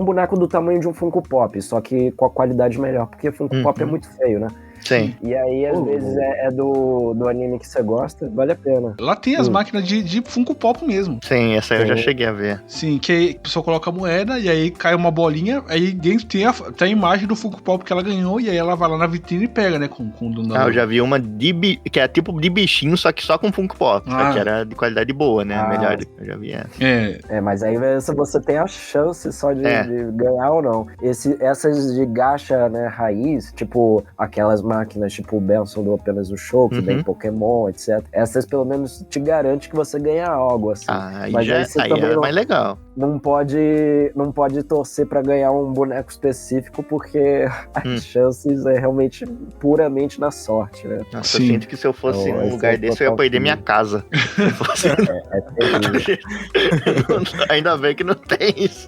S5: boneco do tamanho de um Funko Pop, só que com a qualidade melhor, porque Funko Pop é muito feio, né?
S3: Sim.
S5: E aí, às vezes, é do anime que você gosta, vale a pena.
S2: Lá tem as máquinas de Funko Pop mesmo.
S3: Sim, essa aí eu já
S5: Sim.
S3: cheguei a ver.
S2: Sim, que aí a pessoa coloca a moeda e aí cai uma bolinha, aí dentro tem a imagem do Funko Pop que ela ganhou e aí ela vai lá na vitrine e pega, né, com o dono da
S3: Eu já vi uma que é tipo de bichinho, só que só com Funko Pop. Só que era de qualidade boa, né? Melhor, eu já vi essa.
S5: Mas aí você tem a chance só de ganhar ou não. Essas de gacha, né, raiz, tipo aquelas máquinas tipo o Benson do Apenas o Show, que vem Pokémon, etc. Essas pelo menos te garante que você ganha algo, assim. Mas aí você também
S3: é mais legal.
S5: não pode torcer pra ganhar um boneco específico, porque as chances é realmente puramente na sorte, né?
S3: Nossa, eu sinto que se eu fosse
S5: Então,
S3: num
S5: esse
S3: lugar
S5: é o
S3: desse, eu ia
S5: total
S3: perder
S5: time.
S3: minha casa. Se fosse...
S5: terrível.
S3: Ainda bem que não tem isso.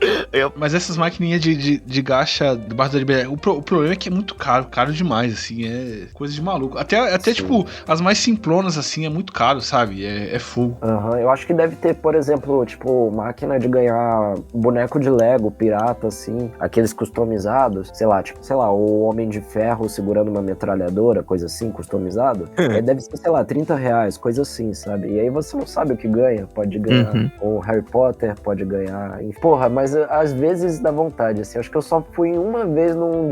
S2: Mas essas maquininhas de gacha debaixo da liberdade, o problema é que é muito caro demais, assim, é coisa de maluco. Até tipo, as mais simplonas, assim, é muito caro, sabe? É fogo.
S5: Eu acho que deve ter, por exemplo, tipo, máquina de ganhar boneco de Lego, pirata, assim, aqueles customizados, sei lá, o Homem de Ferro segurando uma metralhadora, coisa assim, customizado. Aí deve ser, sei lá, R$30, coisa assim, sabe? E aí você não sabe o que ganha, pode ganhar o Harry Potter, pode ganhar... Porra, mas às vezes dá vontade, assim, acho que eu só fui uma vez num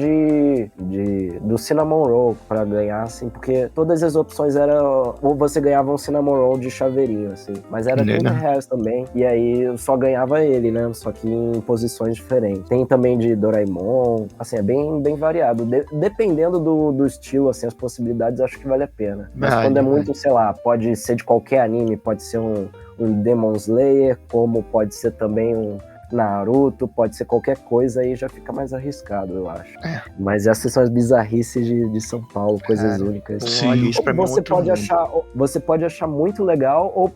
S5: do Cinnamon Roll pra ganhar, assim, porque todas as opções eram, ou você ganhava um Cinnamon Roll de chaveirinho, assim, mas era R$30 também, e aí eu só ganhava ele, né, só que em posições diferentes. Tem também de Doraemon, assim, é bem variado, dependendo do estilo, assim, as possibilidades, acho que vale a pena. Mas quando é muito, sei lá, pode ser de qualquer anime, pode ser um Demon Slayer, como pode ser também Naruto, pode ser qualquer coisa, aí já fica mais arriscado, eu acho. Mas essas são as bizarrices de São Paulo, coisas únicas.
S2: Sim.
S3: Olha, isso pra mim é
S5: Você pode achar muito legal, ou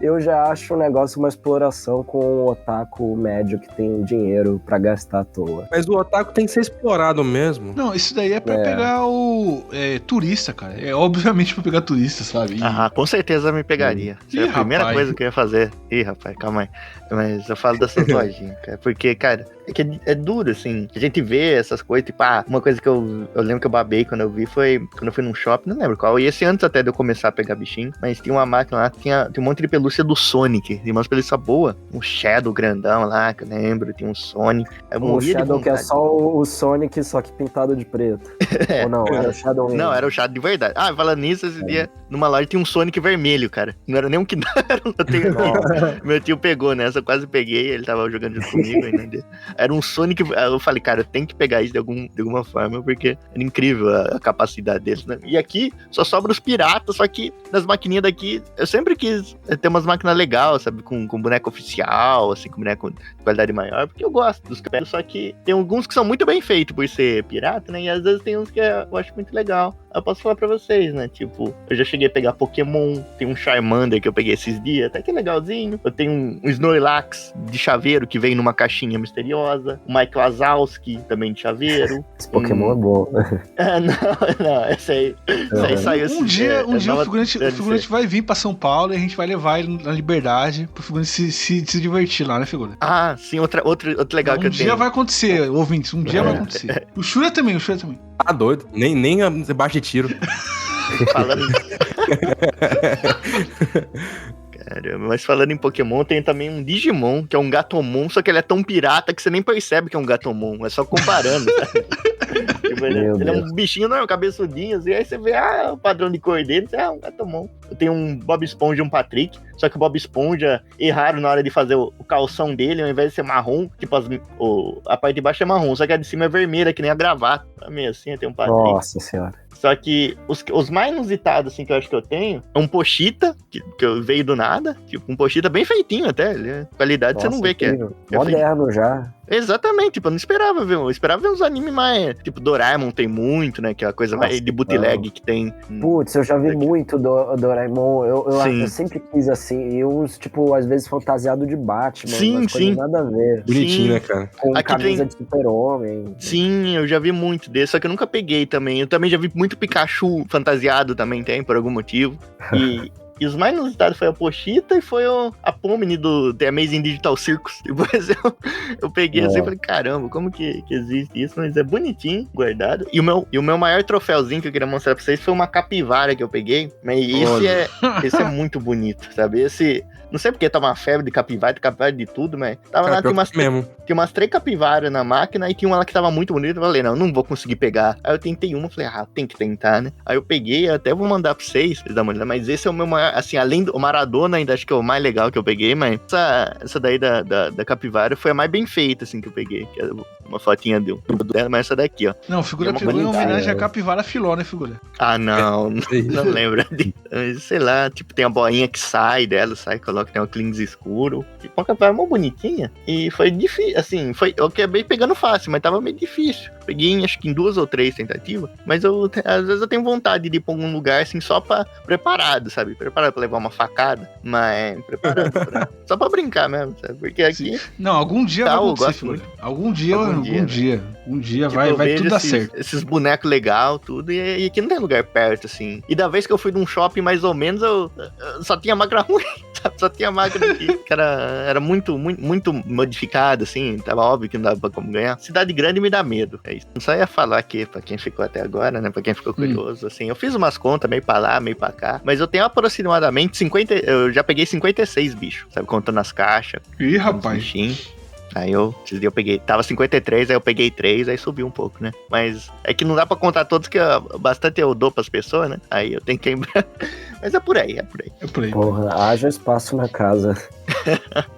S5: eu já acho um negócio, uma exploração com o otaku médio que tem dinheiro pra gastar à toa.
S4: Mas o otaku tem que ser explorado mesmo.
S2: Não, isso daí é pra pegar o turista, cara. É obviamente pra pegar turista, sabe?
S3: Com certeza me pegaria. Isso é a primeira coisa que eu ia fazer. Ih, rapaz, calma aí. Mas eu falo dessas lojinhas, cara. Porque, cara, é duro, assim. A gente vê essas coisas, tipo, uma coisa que eu lembro que eu babei quando eu vi foi quando eu fui num shopping, não lembro qual. E esse antes até de eu começar a pegar bichinho. Mas tinha uma máquina lá, tinha um monte de pelúcia do Sonic. Tinha umas pelúcias boas. Um Shadow grandão lá, que eu lembro. Tinha um Sonic.
S5: O Shadow que é só o Sonic, só que pintado de preto. Ou não, era o Shadow mesmo.
S3: Não, era o Shadow de verdade. Falando nisso, esse dia, numa loja tinha um Sonic vermelho, cara. Não era nem um que meu tio pegou nessa, eu quase peguei, ele tava jogando junto comigo ainda. Era um Sonic, eu falei, cara, eu tenho que pegar isso de alguma forma, porque era incrível a capacidade deles, né? E aqui só sobra os piratas, só que nas maquininhas daqui, eu sempre quis ter umas máquinas legais, sabe, com boneco oficial, assim, com boneco de qualidade maior, porque eu gosto dos caras, só que tem alguns que são muito bem feitos por ser pirata, né? E às vezes tem uns que eu acho muito legal. Eu posso falar pra vocês, né? Tipo, eu já cheguei a pegar Pokémon, tem um Charmander que eu peguei esses dias, até que é legalzinho. Eu tenho um Snorlax de chaveiro que vem numa caixinha misteriosa. O Mike Wazowski também de chaveiro.
S5: Esse Pokémon é bom.
S3: Não, esse aí saiu
S2: Um dia o figurante vai vir pra São Paulo e a gente vai levar ele na Liberdade pro figurante se divertir lá, né, figurante?
S3: Sim, outro legal que eu tenho.
S2: Um dia vai acontecer, ouvintes, um dia vai acontecer. O Shura também.
S4: Tá doido, nem baixa de tiro.
S3: Falando... Caramba, mas falando em Pokémon, tem também um Digimon, que é um Gatomon, só que ele é tão pirata que você nem percebe que é um Gatomon, é só comparando, sabe? Tipo, ele é um bichinho, não é um cabeçudinho, assim, aí você vê, o padrão de cor dele, é um Gatomon. Eu tenho um Bob Esponja e um Patrick, só que o Bob Esponja erraram na hora de fazer o calção dele, ao invés de ser marrom, tipo, a parte de baixo é marrom, só que a de cima é vermelha, que nem a gravata, meio assim, tem um Patrick.
S5: Nossa senhora.
S3: Só que os mais inusitados, assim, que eu acho que eu tenho, é um Pochita, que veio do nada. Tipo, um Pochita bem feitinho até. Qualidade você não vê que é.
S5: Moderno já.
S3: Exatamente, tipo, eu não esperava ver. Eu esperava ver uns animes mais. Tipo, Doraemon tem muito, né? Que é a coisa mais de bootleg que tem.
S5: Putz, eu já vi muito Doraemon. Eu sempre quis assim. E uns, tipo, às vezes fantasiado de Batman.
S3: Sim.
S5: Nada a ver.
S4: Bonitinho, né, cara?
S5: Com camisa de super-homem.
S3: Sim, eu já vi muito desse, só que eu nunca peguei também. Eu também já vi muito Pikachu fantasiado também, tem, por algum motivo. E os mais inusitados foi a Pochita e foi a Pomni do The Amazing Digital Circus. Depois eu peguei assim e falei, caramba, como que existe isso? Mas é bonitinho, guardado. E o meu maior troféuzinho que eu queria mostrar pra vocês foi uma capivara que eu peguei. Mas esse é muito bonito, sabe? Esse... Não sei porque tá uma febre de capivara de tudo, mas tava lá, tinha umas 3 capivaras na máquina e tinha uma lá que tava muito bonita. Eu falei, não vou conseguir pegar. Aí eu tentei uma, falei, tem que tentar, né? Aí eu peguei, até vou mandar pra vocês dar uma olhada, mas esse é o meu maior, assim, além do Maradona, ainda acho que é o mais legal que eu peguei, mas essa daí da capivara foi a mais bem feita, assim, que eu peguei, que é uma fotinha dela, mas essa daqui, ó.
S2: Não, figura pegou em homenagem à capivara filó, né, figura?
S3: Não lembro. Sei lá, tipo, tem a boinha que sai dela, coloca, tem um cleans escuro. Tipo, uma capivara mó bonitinha. E foi difícil, assim, eu acabei pegando fácil, mas tava meio difícil. Peguei, acho que em 2 ou 3 tentativas, mas às vezes eu tenho vontade de ir pra algum lugar, assim, só preparado, sabe? Preparado pra levar uma facada, mas preparado só pra brincar mesmo, sabe? Porque aqui...
S2: Não, algum dia vai acontecer, figura. Algum dia tipo, vai tudo dar certo.
S3: Esses bonecos legais, tudo, e aqui não tem lugar perto, assim. E da vez que eu fui num shopping, mais ou menos, eu só tinha máquina ruim, sabe? Só tinha máquina aqui, que era muito modificada, assim, tava óbvio que não dava pra como ganhar. Cidade grande me dá medo, é isso. Não só ia falar aqui, pra quem ficou até agora, né, pra quem ficou curioso, assim, eu fiz umas contas, meio pra lá, meio pra cá, mas eu tenho aproximadamente 50, eu já peguei 56 bichos, sabe, contando as caixas.
S2: Ih, rapaz.
S3: Bichinhos. Aí esses dias eu peguei, tava 53, aí eu peguei 3, aí subiu um pouco, né? Mas é que não dá pra contar todos, que bastante eu dou pras pessoas, né? Aí eu tenho que lembrar. Mas é por aí.
S5: Porra, haja espaço na casa.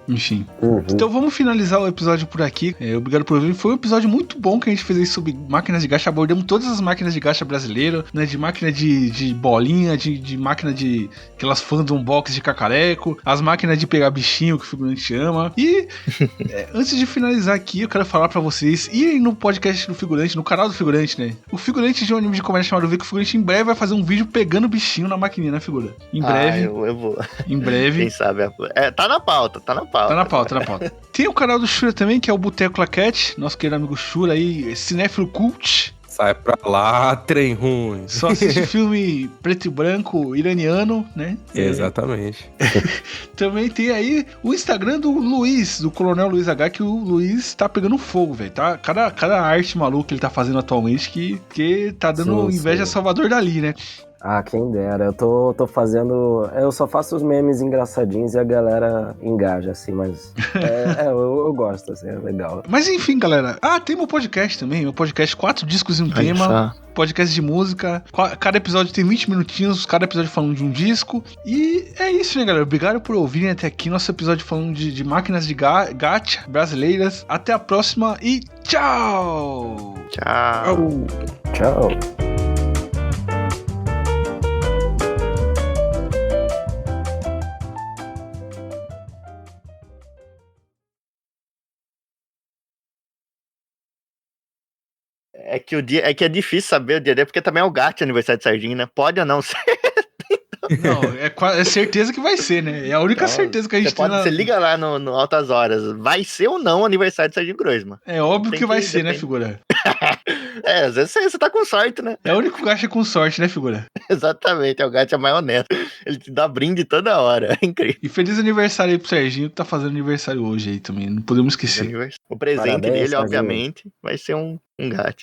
S2: Enfim.
S5: Uhum.
S2: Então vamos finalizar o episódio por aqui. Obrigado por ouvir. Foi um episódio muito bom que a gente fez aí sobre máquinas de gacha. Abordamos todas as máquinas de gacha brasileiras, né? De máquina de bolinha, de máquina de aquelas fandom box de cacareco, as máquinas de pegar bichinho que o figurante ama. E antes de finalizar aqui, eu quero falar pra vocês irem no podcast do figurante, no canal do figurante, né? O figurante de um anime de comédia chamado Vico, o figurante em breve vai fazer um vídeo pegando bichinho na maquininha, né, figura? Em breve.
S3: Eu vou.
S2: Em breve.
S3: Quem sabe? Tá na pauta.
S2: Tá na pauta. Tem o canal do Shura também, que é o Boteco Claquete, nosso querido amigo Shura aí, cinéfilo cult.
S4: Sai pra lá, trem ruim.
S2: Só assiste filme preto e branco iraniano, né?
S4: Exatamente.
S2: Também tem aí o Instagram do Luiz, do Coronel Luiz H, que o Luiz tá pegando fogo, velho. Tá? Cada arte maluca que ele tá fazendo atualmente que tá dando inveja a Salvador Dali, né?
S5: Ah, quem dera. Eu tô fazendo... Eu só faço os memes engraçadinhos e a galera engaja, assim, mas... eu gosto, assim, é legal.
S2: Mas enfim, galera. Tem meu podcast também. Meu podcast 4 discos e um tema. Podcast de música. Cada episódio tem 20 minutinhos. Cada episódio falando de um disco. E é isso, né, galera? Obrigado por ouvirem até aqui nosso episódio falando de máquinas de gacha brasileiras. Até a próxima e tchau!
S5: Tchau!
S3: É que é difícil saber o dia dele, porque também é o gato aniversário de Serginho, né? Pode ou não ser.
S2: Não, é certeza que vai ser, né? É a única certeza que a gente tem.
S3: Você liga lá no Altas Horas, vai ser ou não o aniversário de Serginho Groisman?
S2: É óbvio que vai ser, né, figura?
S3: Às vezes você tá com sorte, né?
S2: É o único gacha com sorte, né, figura?
S3: Exatamente, é o gato mais honesto. Ele te dá brinde toda hora, é incrível.
S2: E feliz aniversário aí pro Serginho, que tá fazendo aniversário hoje aí também, não podemos esquecer.
S3: O presente
S5: Parabéns,
S3: dele,
S5: Serginho.
S3: obviamente, vai ser um gato.